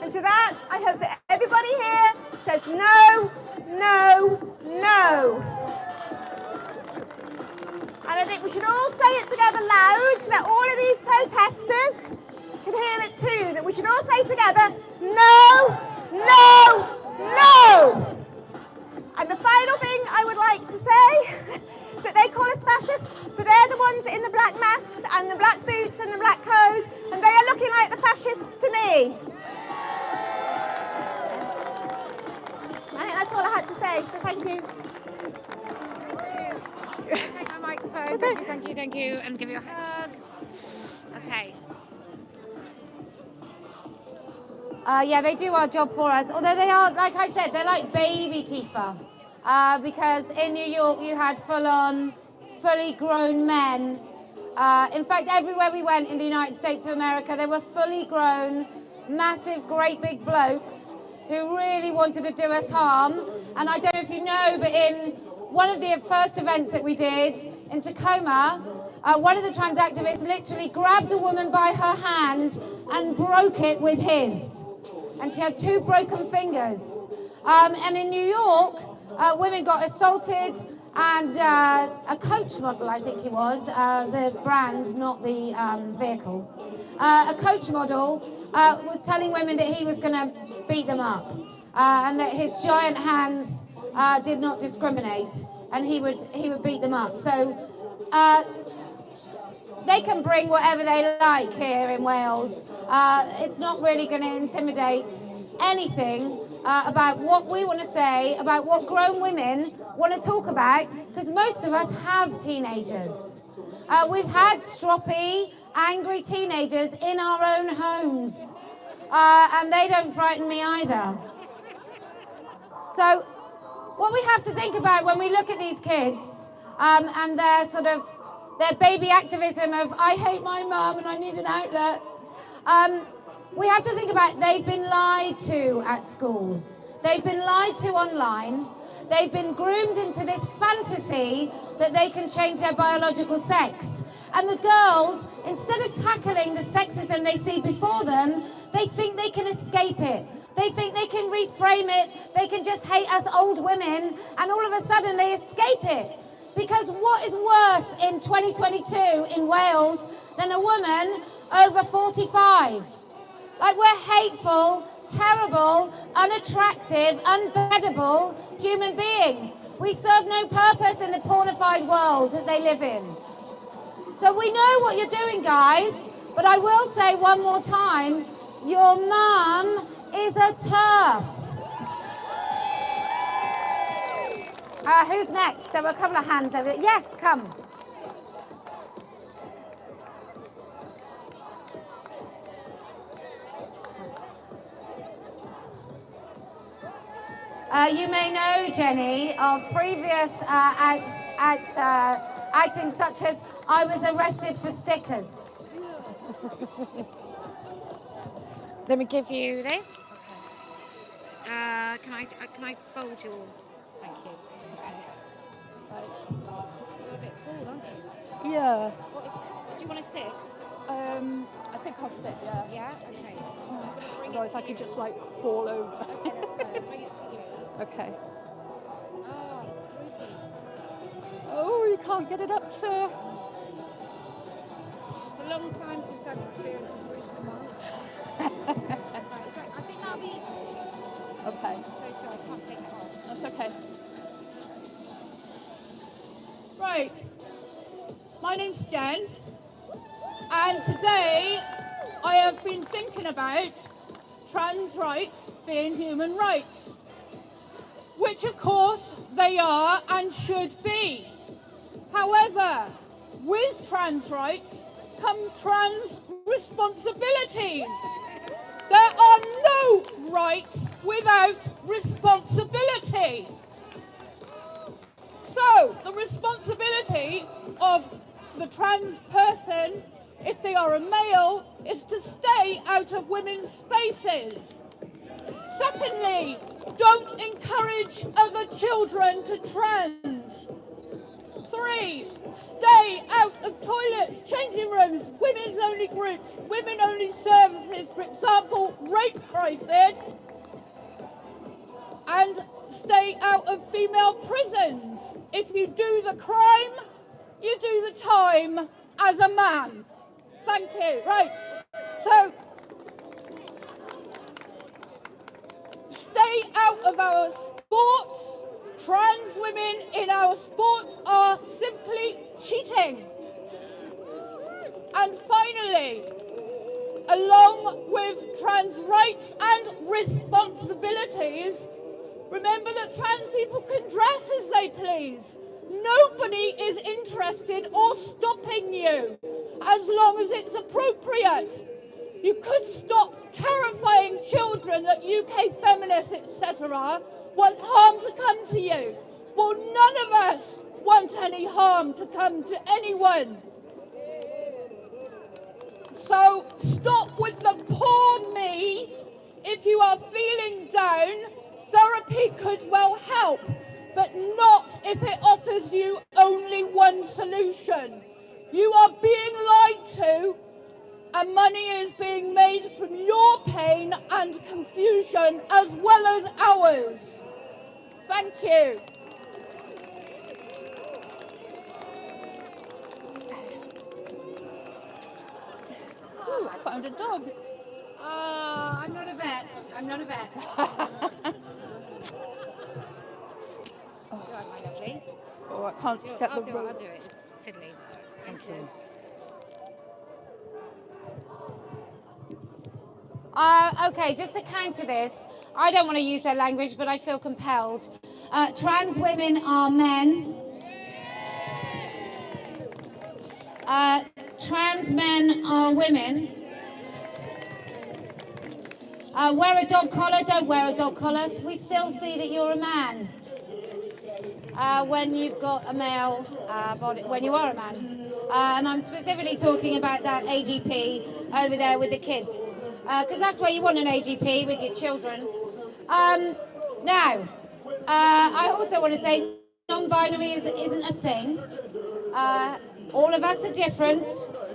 Speaker 10: And to that, I hope that everybody here says no, no, no. And I think we should all say it together loud so that all of these protesters can hear it too, that we should all say together, no, no, no. And the final thing I would like to say is So they call us fascists, but they're the ones in the black masks and the black boots and the black coats, and they are looking like the fascists to me. I think that's all I had to say, so thank you.
Speaker 8: Take my microphone. Thank you, and give you a hug. Okay.
Speaker 2: Yeah, they do our job for us. Although they are, like I said, they're like baby Tifa. Because in New York you had full-on, fully grown men. In fact, everywhere we went in the United States of America, there were fully grown, massive, great big blokes who really wanted to do us harm. And I don't know if you know, but in one of the first events that we did in Tacoma, one of the trans activists literally grabbed a woman by her hand and broke it with his. And she had 2 broken fingers. And in New York, women got assaulted, and a coach model, I think he was, the brand, not the vehicle. A coach model was telling women that he was going to beat them up, and that his giant hands did not discriminate, and he would beat them up. So they can bring whatever they like here in Wales. It's not really going to intimidate anything about what we want to say, about what grown women want to talk about, because most of us have teenagers. We've had stroppy, angry teenagers in our own homes, and they don't frighten me either. So what we have to think about when we look at these kids and their sort of their baby activism of I hate my mum and I need an outlet, we have to think about they've been lied to at school. They've been lied to online. They've been groomed into this fantasy that they can change their biological sex. And the girls, instead of tackling the sexism they see before them, they think they can escape it. They think they can reframe it. They can just hate us old women, and all of a sudden they escape it. Because what is worse in 2022 in Wales than a woman over 45? Like, we're hateful, terrible, unattractive, unbeddable human beings. We serve no purpose in the pornified world that they live in. So we know what you're doing, guys, but I will say one more time, your mum is a TERF. Who's next? There were a couple of hands over there. Yes, come. You may know, Jenny, of previous outings such as I was arrested for stickers.
Speaker 8: Let me give you this. Can I fold your? Thank you. Okay. Right. You're a bit tall, aren't you?
Speaker 11: Yeah.
Speaker 8: Do you want to sit?
Speaker 11: I think I'll sit, yeah.
Speaker 8: Yeah? Okay.
Speaker 11: Otherwise I could just like fall over.
Speaker 8: Okay, that's fine. I'll bring it to you.
Speaker 11: Okay.
Speaker 8: Oh, it's droopy.
Speaker 11: Oh, you can't get it up, sir.
Speaker 8: It's a long time since I've experienced a droopy mum. Right, so I think that'll be...
Speaker 11: Okay.
Speaker 8: So sorry, I can't take it off.
Speaker 11: That's okay. Right. My name's Jen. And today I have been thinking about trans rights being human rights, which of course they are and should be. However, with trans rights come trans responsibilities. There are no rights without responsibility. So the responsibility of the trans person, if they are a male, is to stay out of women's spaces. Secondly, don't encourage other children to trans. 3, stay out of toilets, changing rooms, women's only groups, women only services, for example, rape crisis. And stay out of female prisons. If you do the crime, you do the time as a man. Thank you. Right. So, stay out of our sports, trans women in our sports are simply cheating. And finally, along with trans rights and responsibilities, remember that trans people can dress as they please. Nobody is interested or stopping you as long as it's appropriate. You could stop terrifying children that UK feminists, etc., want harm to come to you. Well, none of us want any harm to come to anyone. So stop with the poor me. If you are feeling down, therapy could well help, but not if it offers you only one solution. You are being lied to, and money is being made from your pain and confusion as well as ours. Thank you.
Speaker 3: Ooh, I found a dog.
Speaker 2: Oh, I'm not a vet. I'm not a vet. All right, my lovely.
Speaker 3: Oh, I can't get
Speaker 2: I'll
Speaker 3: the
Speaker 2: do it.
Speaker 3: roll.
Speaker 2: I'll do it. It's fiddly. Thank you. Okay, just to counter this, I don't want to use their language, but I feel compelled. Trans women are men. Trans men are women. Wear a dog collar, don't wear a dog collar. We still see that you're a man when you've got a male body, when you are a man. And I'm specifically talking about that AGP over there with the kids, because that's where you want an AGP, with your children. Now, I also want to say non-binary isn't a thing. All of us are different,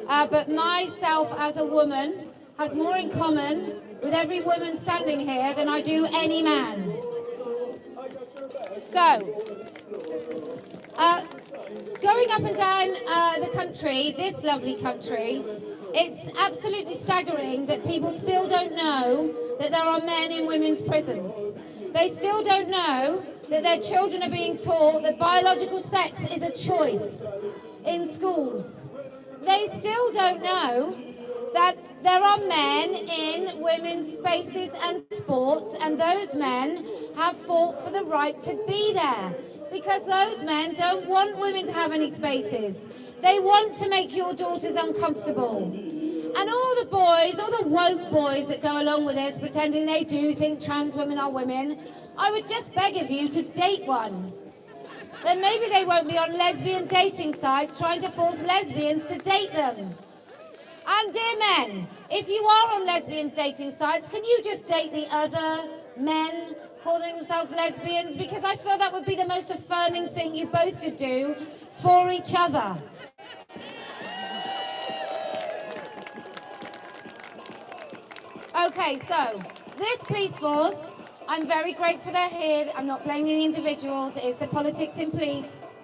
Speaker 2: but myself as a woman has more in common with every woman standing here than I do any man. So, going up and down the country, this lovely country, it's absolutely staggering that people still don't know that there are men in women's prisons. They still don't know that their children are being taught that biological sex is a choice in schools. They still don't know that there are men in women's spaces and sports, and those men have fought for the right to be there, because those men don't want women to have any spaces. They want to make your daughters uncomfortable. And all the boys, all the woke boys that go along with this, pretending they do think trans women are women, I would just beg of you to date one. Then maybe they won't be on lesbian dating sites trying to force lesbians to date them. And dear men, if you are on lesbian dating sites, can you just date the other men calling themselves lesbians? Because I feel that would be the most affirming thing you both could do for each other. Okay, so this police force, I'm very grateful they're here. I'm not blaming the individuals. It's the politics in police.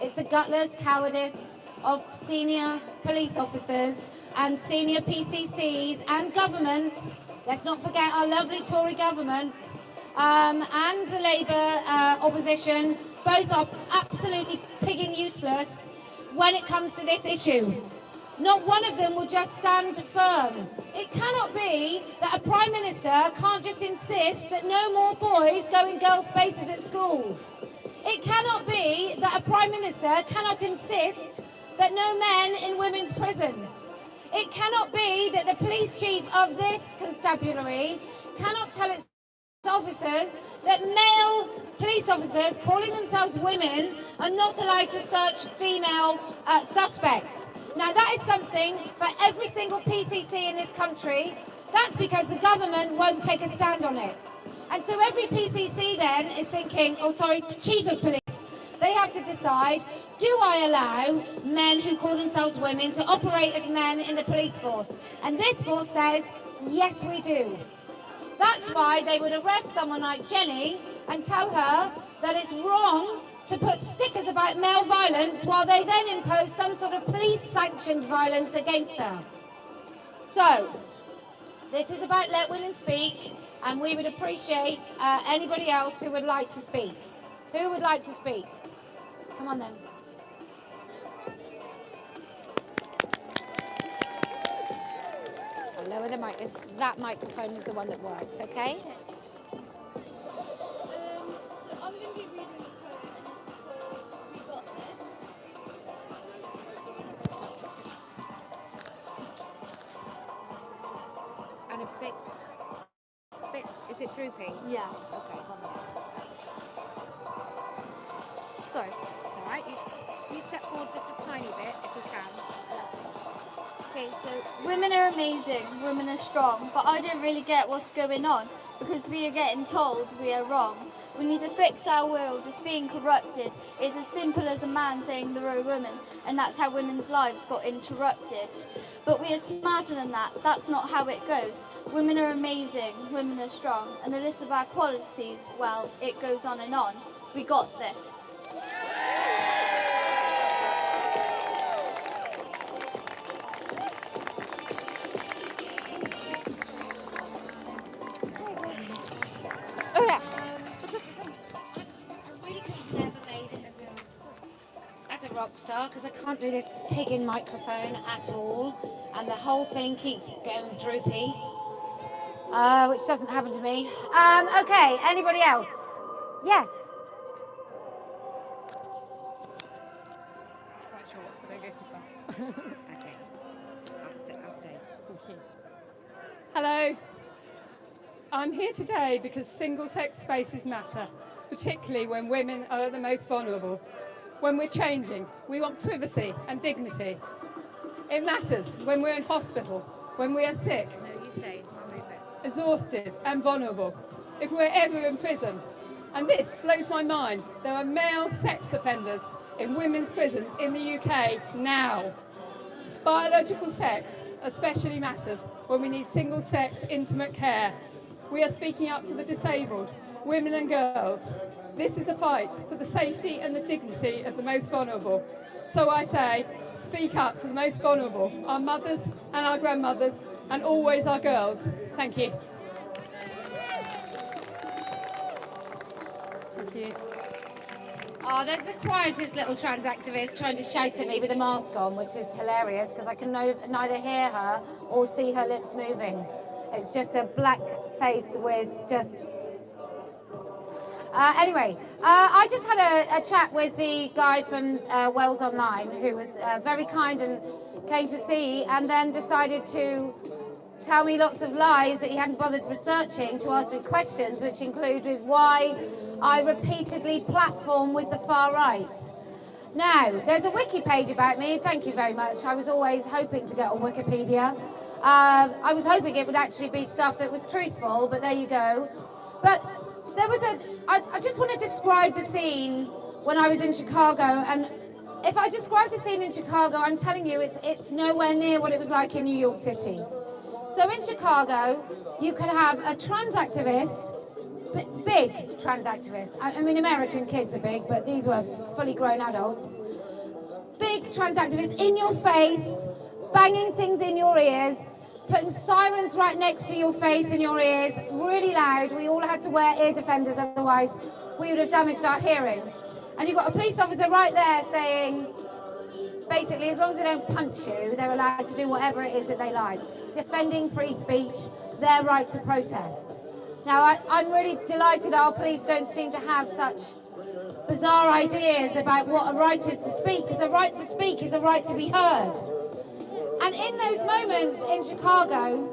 Speaker 2: It's the gutless cowardice of senior police officers and senior PCCs and government. Let's not forget our lovely Tory government and the Labour opposition. Both are absolutely pigging useless when it comes to this issue. Not one of them will just stand firm. It cannot be that a Prime Minister can't just insist that no more boys go in girls' spaces at school. It cannot be that a Prime Minister cannot insist that no men in women's prisons. It cannot be that the police chief of this constabulary cannot tell its officers that male police officers calling themselves women are not allowed to search female suspects. Now that is something for every single PCC in this country. That's because the government won't take a stand on it. And so every PCC then is thinking, chief of police, they have to decide, do I allow men who call themselves women to operate as men in the police force? And this force says, yes we do. That's why they would arrest someone like Jenny and tell her that it's wrong to put stickers about male violence while they then impose some sort of police-sanctioned violence against her. So, this is about let women speak, and we would appreciate anybody else who would like to speak. Who would like to speak? Come on then. I'll lower the mic. That microphone is the one that works, okay?
Speaker 12: So I'm going to be reading the quote and it's called We Got This.
Speaker 2: And a bit, is it drooping?
Speaker 12: Yeah.
Speaker 2: Okay, one minute.
Speaker 12: Sorry.
Speaker 2: It's all right. You step forward just a tiny bit if you can.
Speaker 12: Okay, so women are amazing, women are strong, but I don't really get what's going on because we are getting told we are wrong. We need to fix our world. It's being corrupted. It's as simple as a man saying they're a woman, and that's how women's lives got interrupted. But we are smarter than that. That's not how it goes. Women are amazing, women are strong, and the list of our qualities, well, it goes on and on. We got this.
Speaker 2: Oh yeah. I really could have never made it as a rock star because I can't do this pigging microphone at all, and the whole thing keeps going droopy, which doesn't happen to me. Okay, anybody else? Yes.
Speaker 13: It's quite short, so don't go too far.
Speaker 2: Okay. I'll stay.
Speaker 13: Thank you. Hello. I'm here today because single-sex spaces matter, particularly when women are the most vulnerable. When we're changing, we want privacy and dignity. It matters when we're in hospital, when we are sick,
Speaker 2: No, you stay. I'll move it.
Speaker 13: exhausted and vulnerable, if we're ever in prison. And this blows my mind. There are male sex offenders in women's prisons in the UK now. Biological sex especially matters when we need single-sex intimate care. We are speaking up for the disabled, women and girls. This is a fight for the safety and the dignity of the most vulnerable. So I say, speak up for the most vulnerable, our mothers and our grandmothers, and always our girls. Thank you. Thank you.
Speaker 2: Oh, there's the quietest little trans activist trying to shout at me with a mask on, which is hilarious because I can neither hear her or see her lips moving. It's just a black face with just... Anyway, I just had a chat with the guy from Wales Online who was very kind and came to see and then decided to tell me lots of lies that he hadn't bothered researching to ask me questions, which included why I repeatedly platform with the far right. Now, there's a wiki page about me, thank you very much. I was always hoping to get on Wikipedia. I was hoping it would actually be stuff that was truthful, but there you go. But there was I just want to describe the scene when I was in Chicago, and if I describe the scene in Chicago, I'm telling you it's nowhere near what it was like in New York City. So in Chicago, you could have a trans activist, big trans activists. I mean, American kids are big, but these were fully grown adults. Big trans activists in your face, banging things in your ears, putting sirens right next to your face and your ears, really loud. We all had to wear ear defenders, otherwise we would have damaged our hearing. And you've got a police officer right there saying, basically, as long as they don't punch you, they're allowed to do whatever it is that they like. Defending free speech, their right to protest. Now, I'm really delighted our police don't seem to have such bizarre ideas about what a right is to speak, because a right to speak is a right to be heard. And in those moments in Chicago,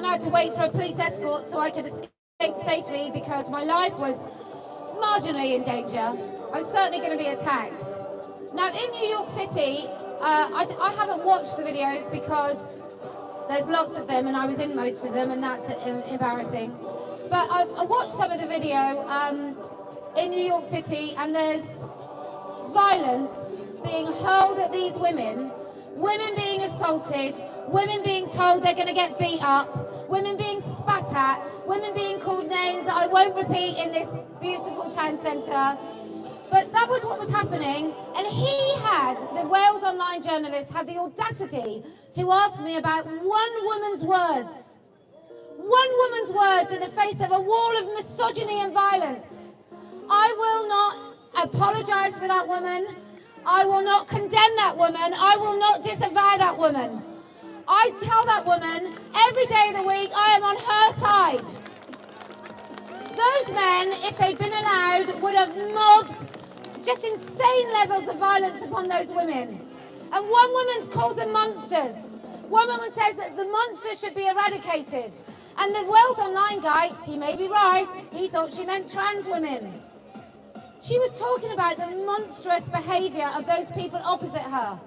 Speaker 2: I had to wait for a police escort so I could escape safely because my life was marginally in danger. I was certainly going to be attacked. Now, in New York City, I haven't watched the videos because there's lots of them and I was in most of them, and that's embarrassing. But I watched some of the video in New York City, and there's violence being hurled at these women, women being assaulted, women being told they're going to get beat up, women being spat at, women being called names that I won't repeat in this beautiful town centre. But that was what was happening, and the Wales Online journalist had the audacity to ask me about one woman's words. One woman's words in the face of a wall of misogyny and violence. I will not apologise for that woman. I will not condemn that woman. I will not disavow that woman. I tell that woman every day of the week I am on her side. Those men, if they'd been allowed, would have mobbed just insane levels of violence upon those women. And one woman calls them monsters. One woman says that the monsters should be eradicated. And the Wales Online guy, he may be right, he thought she meant trans women. She was talking about the monstrous behaviour of those people opposite her.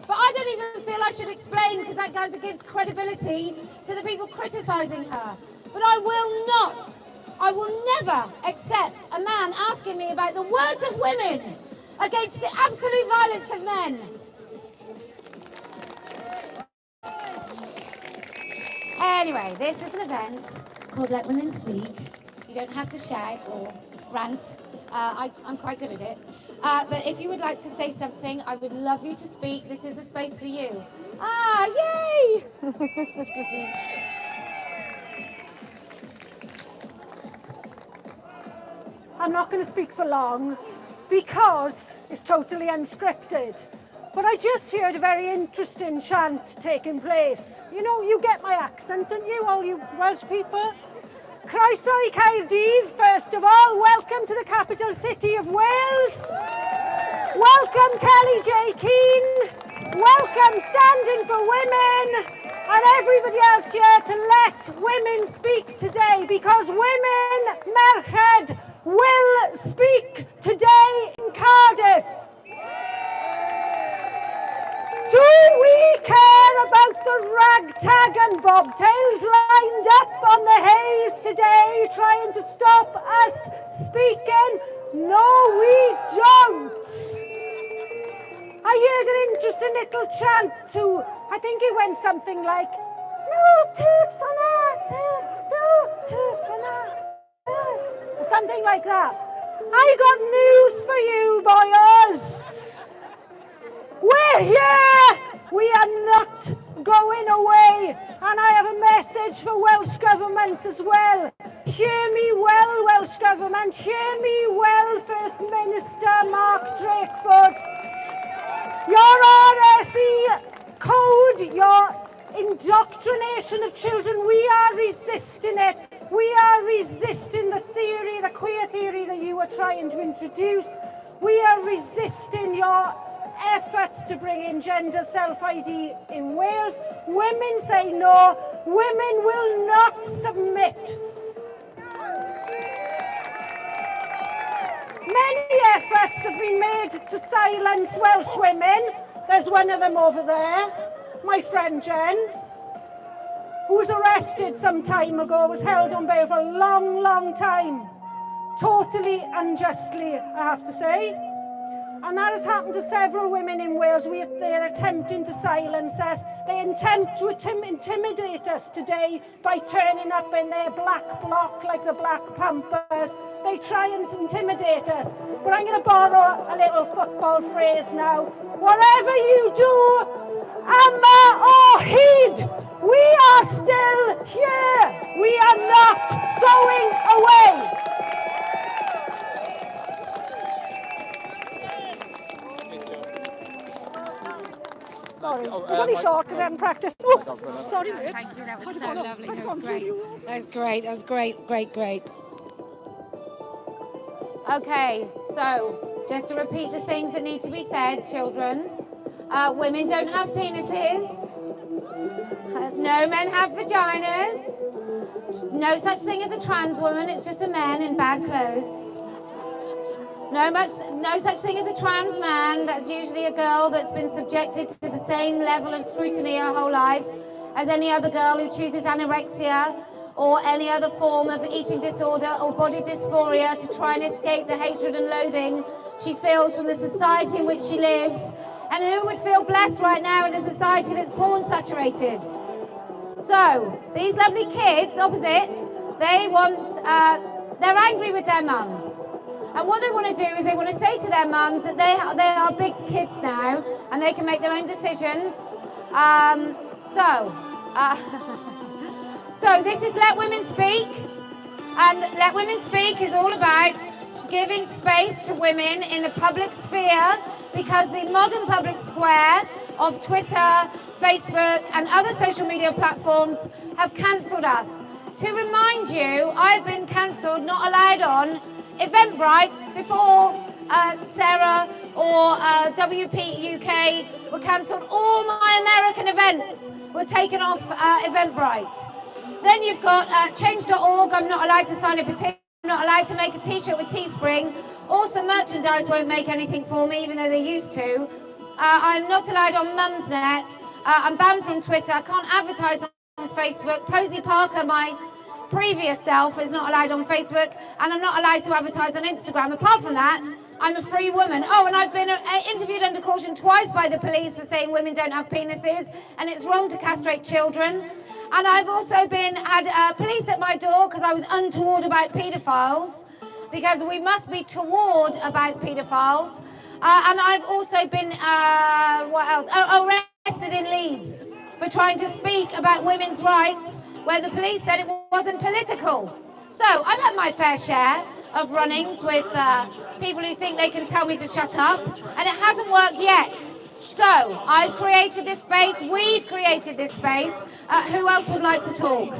Speaker 2: But I don't even feel I should explain, because that kind of gives credibility to the people criticising her. But I will never accept a man asking me about the words of women against the absolute violence of men. Anyway, this is an event called Let Women Speak. You don't have to shout or rant. I'm quite good at it. But if you would like to say something, I would love you to speak. This is a space for you. Ah, yay!
Speaker 14: I'm not going to speak for long because it's totally unscripted. But I just heard a very interesting chant taking place. You know, you get my accent, don't you, all you Welsh people? Croeso I Cardiff, first of all. Welcome to the capital city of Wales. Welcome, Kellie-Jay Keen. Welcome, Standing for Women. And everybody else here to let women speak today, because women, merched, will speak today in Cardiff. Do we care about the ragtag and bobtails lined up on the haze today trying to stop us speaking? No, we don't. I heard an interesting little chant too. I think it went something like, no tiffs on that, tiff, no tiffs on that, or something like that. I got news for you, boys. We're here! We are not going away. And I have a message for Welsh Government as well. Hear me well, Welsh Government. Hear me well, First Minister Mark Drakeford. Your RSE code, your indoctrination of children, we are resisting it. We are resisting the theory, the queer theory that you are trying to introduce. We are resisting your efforts to bring in gender self-ID in Wales. Women say no. Women will not submit. Many efforts have been made to silence Welsh women. There's one of them over there, my friend Jen, who was arrested some time ago, was held on bail for a long, long time. Totally unjustly, I have to say. And that has happened to several women in Wales. They're attempting to silence us. They attempt to intimidate us today by turning up in their black bloc like the Black Panthers. They try and intimidate us. But I'm going to borrow a little football phrase now. Whatever you do, Ama or Hyd, we are still here. We are not going away. Sorry, it was only short because I haven't practiced. Oh, sorry, mate.
Speaker 2: Thank you, that was so lovely. That was great. That was great. That was great, great. Okay, so just to repeat the things that need to be said, children. Women don't have penises. No men have vaginas. No such thing as a trans woman. It's just a man in bad clothes. No such thing as a trans man. That's usually a girl that's been subjected to the same level of scrutiny her whole life as any other girl who chooses anorexia or any other form of eating disorder or body dysphoria to try and escape the hatred and loathing she feels from the society in which she lives. And who would feel blessed right now in a society that's porn saturated? So, these lovely kids opposite, they're angry with their mums. And what they want to do is they want to say to their mums that they are big kids now and they can make their own decisions. So this is Let Women Speak. And Let Women Speak is all about giving space to women in the public sphere, because the modern public square of Twitter, Facebook and other social media platforms have cancelled us. To remind you, I've been cancelled, not allowed on Eventbrite before Sarah or WP UK were cancelled. All my American events were taken off Eventbrite. Then you've got change.org, I'm not allowed to sign a petition, I'm not allowed to make a t-shirt with Teespring. Also Merchandise won't make anything for me, even though they used to. I'm not allowed on Mumsnet. I'm banned from Twitter, I can't advertise on Facebook. Posie Parker, my previous self, is not allowed on Facebook, and I'm not allowed to advertise on Instagram. Apart from that, I'm a free woman. Oh, and I've been interviewed under caution twice by the police for saying women don't have penises, and it's wrong to castrate children. And I've also had police at my door because I was untoward about paedophiles, because we must be toward about paedophiles. And I've also been, what else? Arrested in Leeds for trying to speak about women's rights, where the police said it wasn't political. So I've had my fair share of run-ins with people who think they can tell me to shut up, and it hasn't worked yet. So I've created this space, we've created this space. Who else would like to talk?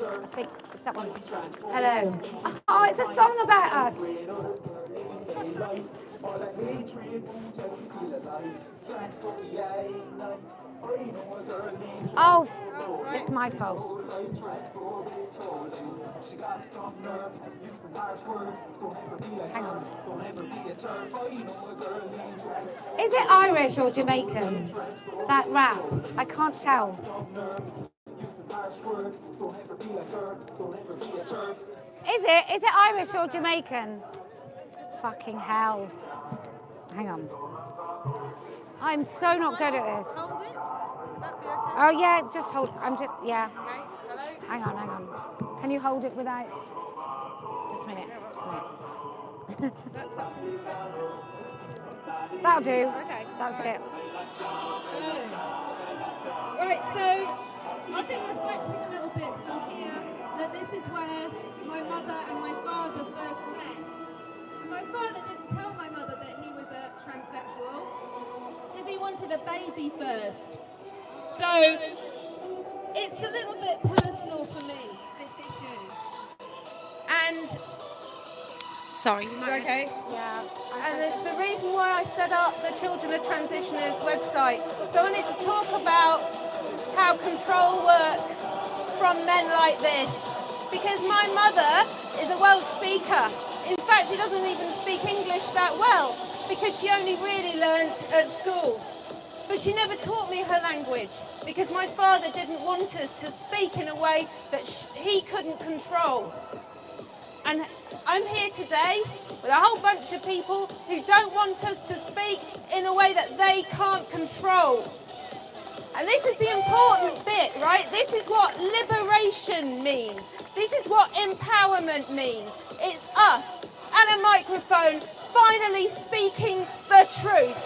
Speaker 2: I think it's that one. Hello. Oh, it's a song about us. Oh, it's my fault. Hang on. Is it Irish or Jamaican, that rap? I can't tell. Is it Irish or Jamaican? Fucking hell. Hang on. I'm so not good at this. Oh yeah, just hold. Yeah. Hang on. Can you hold it without? Just a minute. That'll do.
Speaker 15: Okay.
Speaker 2: That's it.
Speaker 15: Right, so I've been reflecting a little bit because I'm here that this is where my mother and my father first met. My father didn't tell my mother that he was a transsexual because he wanted a baby first. So it's a little bit personal for me, this issue. And
Speaker 2: sorry, you might.
Speaker 15: Okay. Yeah. And it's the reason why I set up the Children of Transitioners website. So I wanted to talk about how control works from men like this. Because my mother is a Welsh speaker. In fact, she doesn't even speak English that well because she only really learnt at school. But she never taught me her language because my father didn't want us to speak in a way that he couldn't control. And I'm here today with a whole bunch of people who don't want us to speak in a way that they can't control. And this is the important bit, right? This is what liberation means. This is what empowerment means. It's us and a microphone finally speaking the truth.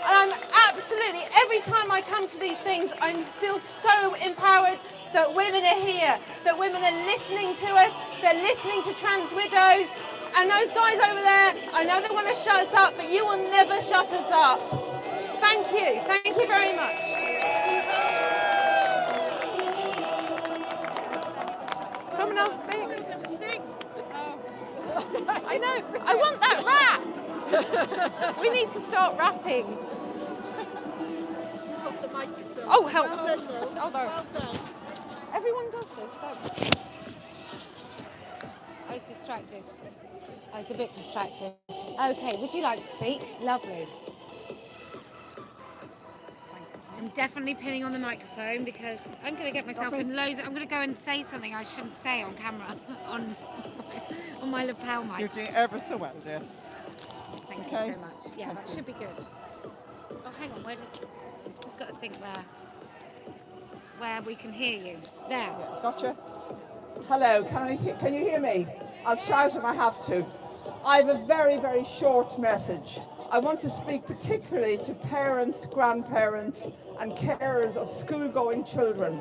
Speaker 15: And I'm absolutely, every time I come to these things, I feel so empowered that women are here, that women are listening to us, they're listening to trans widows, and those guys over there, I know they want to shut us up, but you will never shut us up. Thank you very much. Someone else speak? I know, I want that rap. We need to start rapping.
Speaker 6: You've got the microphone.
Speaker 15: Oh, help.
Speaker 6: Well done, though.
Speaker 15: Oh, no.
Speaker 6: Well done.
Speaker 15: Everyone does this, don't they?
Speaker 2: I was distracted. I was a bit distracted. Okay, would you like to speak? Lovely. I'm definitely pinning on the microphone because I'm going to get myself in loads. I'm going to go and say something I shouldn't say on camera on my lapel mic.
Speaker 16: You're doing ever so well, dear.
Speaker 2: Thank you so much. Yeah, that should be good. Oh, hang on. Just got to think where we can hear you. There.
Speaker 16: Yeah, gotcha. Hello, can you hear me? I'll shout if I have to. I have a very, very short message. I want to speak particularly to parents, grandparents and carers of school-going children.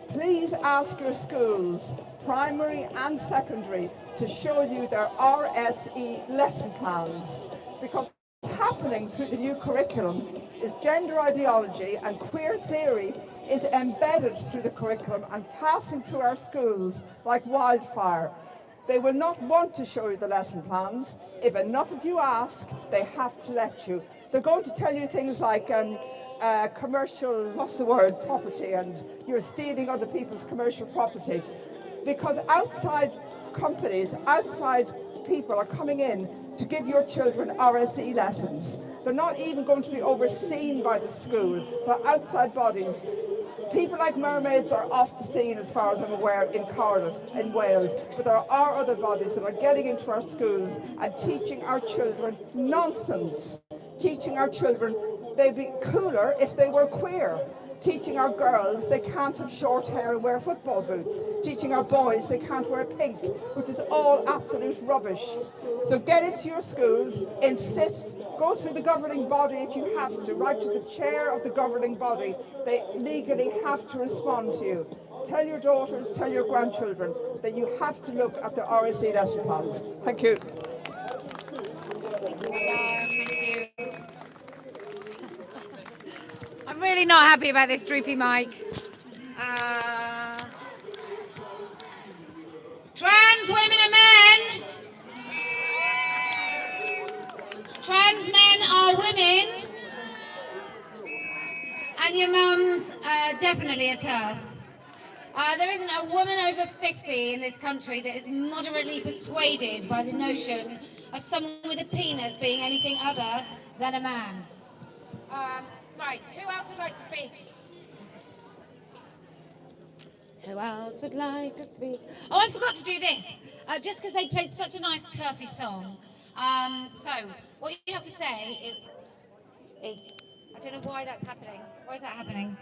Speaker 16: Please ask your schools, primary and secondary, to show you their RSE lesson plans, because what's happening through the new curriculum is gender ideology and queer theory is embedded through the curriculum and passing through our schools like wildfire. They will not want to show you the lesson plans. If enough of you ask, they have to let you. They're going to tell you things like commercial, property, and you're stealing other people's commercial property. Because outside companies, outside people are coming in to give your children RSE lessons. They're not even going to be overseen by the school, but outside bodies. People like Mermaids are off the scene as far as I'm aware in Cardiff, in Wales, but there are other bodies that are getting into our schools and teaching our children nonsense. Teaching our children they'd be cooler if they were queer. Teaching our girls they can't have short hair and wear football boots. Teaching our boys they can't wear pink, which is all absolute rubbish. So get into your schools, insist, go through the governing body if you have to, right to the chair of the governing body. They legally have to respond to you. Tell your daughters, tell your grandchildren that you have to look at the RSE lesson plans. Thank you.
Speaker 2: I'm really not happy about this droopy mic. Trans women and men. Trans men are women. And your mums definitely a TERF. There isn't a woman over 50 in this country that is moderately persuaded by the notion of someone with a penis being anything other than a man. Right, who else would like to speak? Who else would like to speak? Oh, I forgot to do this, just because they played such a nice turfy song. So, what you have to say is, I don't know why that's happening. Why is that happening?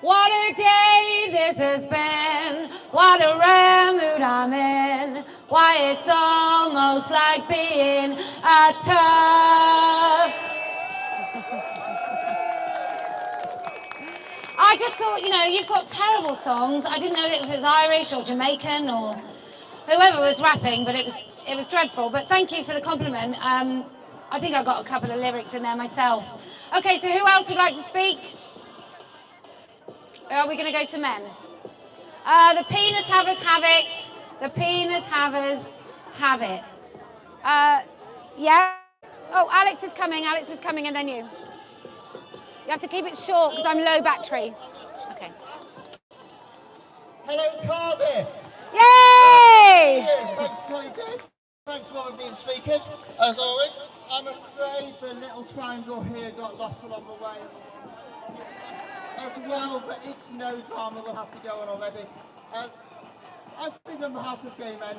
Speaker 2: What a day this has been, what a rare mood I'm in, why it's almost like being a TERF. I just thought, you've got terrible songs. I didn't know if it was Irish or Jamaican or whoever was rapping, but it was dreadful. But thank you for the compliment. I think I got a couple of lyrics in there myself. Okay, so who else would like to speak? Are we going to go to men? The penis havers have it. The penis havers have it. Yeah? Oh, Alex is coming, and then you. You have to keep it short because I'm low battery. Okay.
Speaker 17: Hello, Cardiff.
Speaker 2: Yay!
Speaker 17: Thanks, Kellie-Jay. Thanks to all of the speakers, as always. I'm afraid the little triangle here got lost along the way as well, but it's no drama, we'll have to go on already. I've been on behalf of gay men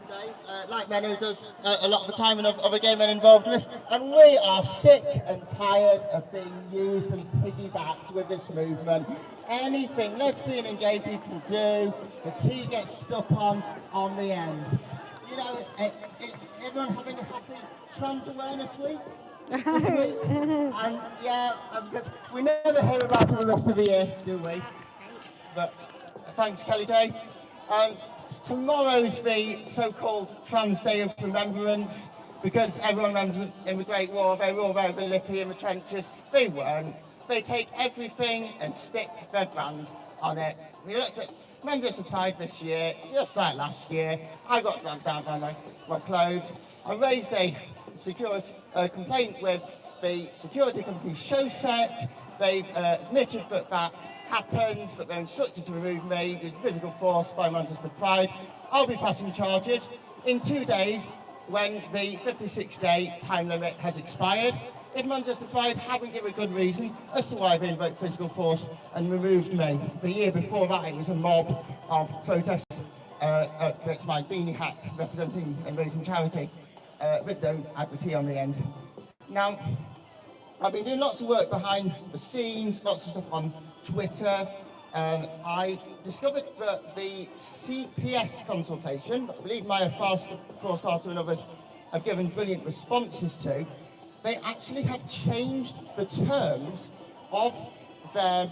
Speaker 17: today, like Menno does a lot of the time, and other gay men involved in this, and we are sick and tired of being used and piggybacked with this movement. Anything lesbian and gay people do, the T gets stuck on the end. Everyone having a happy Trans Awareness Week? This week? And yeah, because we never hear about it the rest of the year, do we? But thanks, Kellie-Jay. Tomorrow's the so-called Trans Day of Remembrance, because everyone remembers in the Great War, they were all very Gallipoli in the trenches. They weren't. They take everything and stick their brand on it. We looked at Manchester Pride this year, just like last year. I got dragged down by my clothes. I raised a security complaint with the security company U.S.A. They've admitted that happened, that they're instructed to remove me, using physical force by Manchester Pride. I'll be passing charges in 2 days when the 56-day time limit has expired. If Manchester Pride haven't given a good reason as to why they invoked physical force and removed me. The year before that, it was a mob of protests at my beanie hat representing and raising charity, but don't add the T on the end. Now, I've been doing lots of work behind the scenes, lots of stuff on Twitter. I discovered that the CPS consultation, I believe Maya Forstarter and others have given brilliant responses to, they actually have changed the terms of their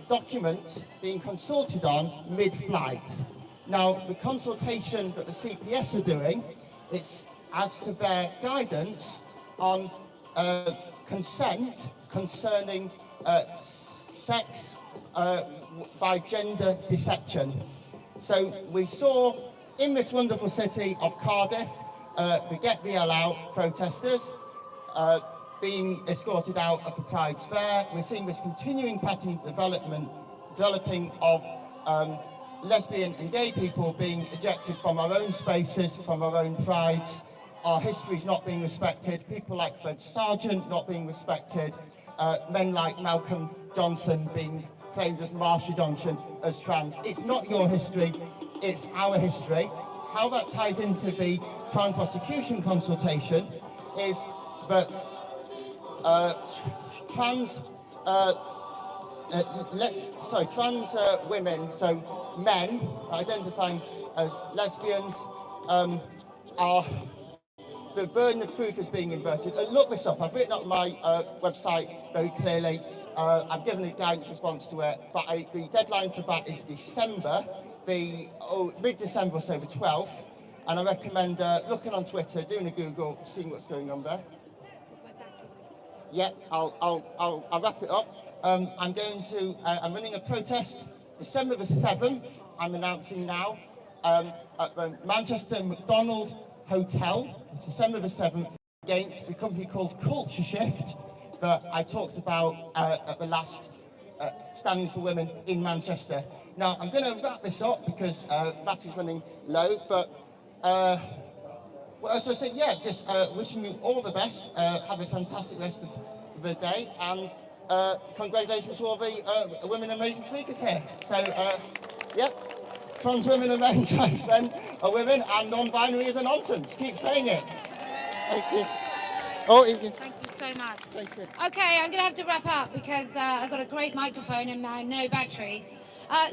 Speaker 17: document being consulted on mid-flight. Now, the consultation that the CPS are doing, it's as to their guidance on consent concerning sex by gender deception. So we saw in this wonderful city of Cardiff, the Get BL Out protesters being escorted out of the Pride's Fair. We're seeing this continuing pattern developing of lesbian and gay people being ejected from our own spaces, from our own prides. Our history's not being respected. People like Fred Sargent not being respected. Men like Malcolm Johnson being claimed as Marsha Johnson as trans. It's not your history, it's our history. How that ties into the Crown prosecution consultation is that trans women, so men identifying as lesbians, are, the burden of proof is being inverted. Look this up, I've written up my website very clearly. I've given a guidance response to it, but the deadline for that is December, mid-December, so the 12th, and I recommend looking on Twitter, doing a Google, seeing what's going on there. Yeah, I'll wrap it up. I'm running a protest December the 7th, I'm announcing now, at the Manchester McDonald Hotel. It's December the 7th, against the company called Culture Shift that I talked about at the last Standing for Women in Manchester. Now, I'm going to wrap this up because battery's running low, but well, so I said, yeah, just wishing you all the best. Have a fantastic rest of the day, and congratulations to all the women amazing speakers here. So, yep, trans women are men, trans men are women, and non-binary is a nonsense. Keep saying it. Thank you. Oh, thank you
Speaker 2: so much.
Speaker 17: Thank you.
Speaker 2: Okay, I'm going to have to wrap up because I've got a great microphone and now no battery.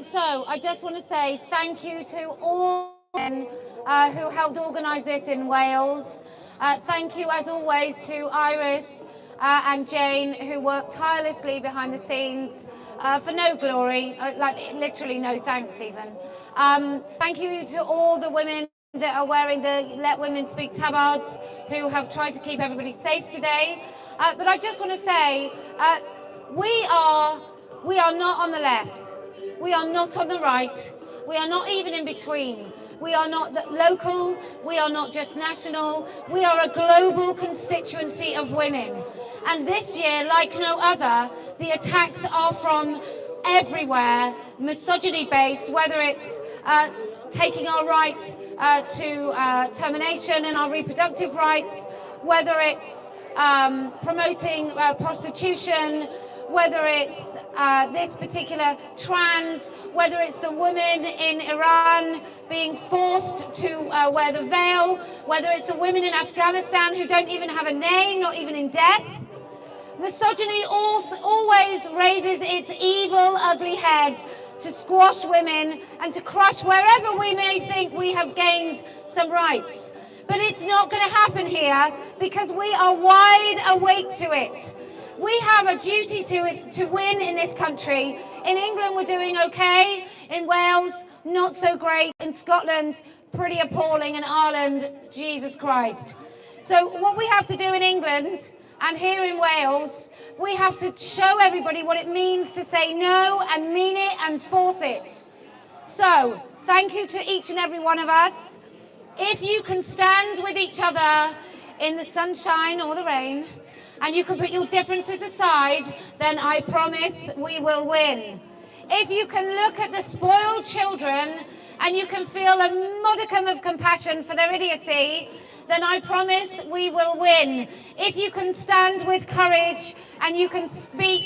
Speaker 2: So I just want to say thank you to all men who helped organise this in Wales. Thank you, as always, to Iris and Jane, who worked tirelessly behind the scenes for no glory, like literally no thanks even. Thank you to all the women that are wearing the Let Women Speak tabards, who have tried to keep everybody safe today. But I just want to say, we are not on the left. We are not on the right. We are not even in between. We are not local. We are not just national. We are a global constituency of women. And this year, like no other, the attacks are from everywhere, misogyny-based, whether it's taking our right to termination and our reproductive rights, whether it's promoting prostitution, whether it's this particular trans, whether it's the women in Iran being forced to wear the veil, whether it's the women in Afghanistan who don't even have a name, not even in death. Misogyny always raises its evil, ugly head to squash women and to crush wherever we may think we have gained some rights. But it's not going to happen here because we are wide awake to it. We have a duty to win in this country. In England, we're doing okay. In Wales, not so great. In Scotland, pretty appalling. In Ireland, Jesus Christ. So what we have to do in England and here in Wales, we have to show everybody what it means to say no and mean it and force it. So thank you to each and every one of us. If you can stand with each other in the sunshine or the rain, and you can put your differences aside, then I promise we will win. If you can look at the spoiled children and you can feel a modicum of compassion for their idiocy, then I promise we will win. If you can stand with courage and you can speak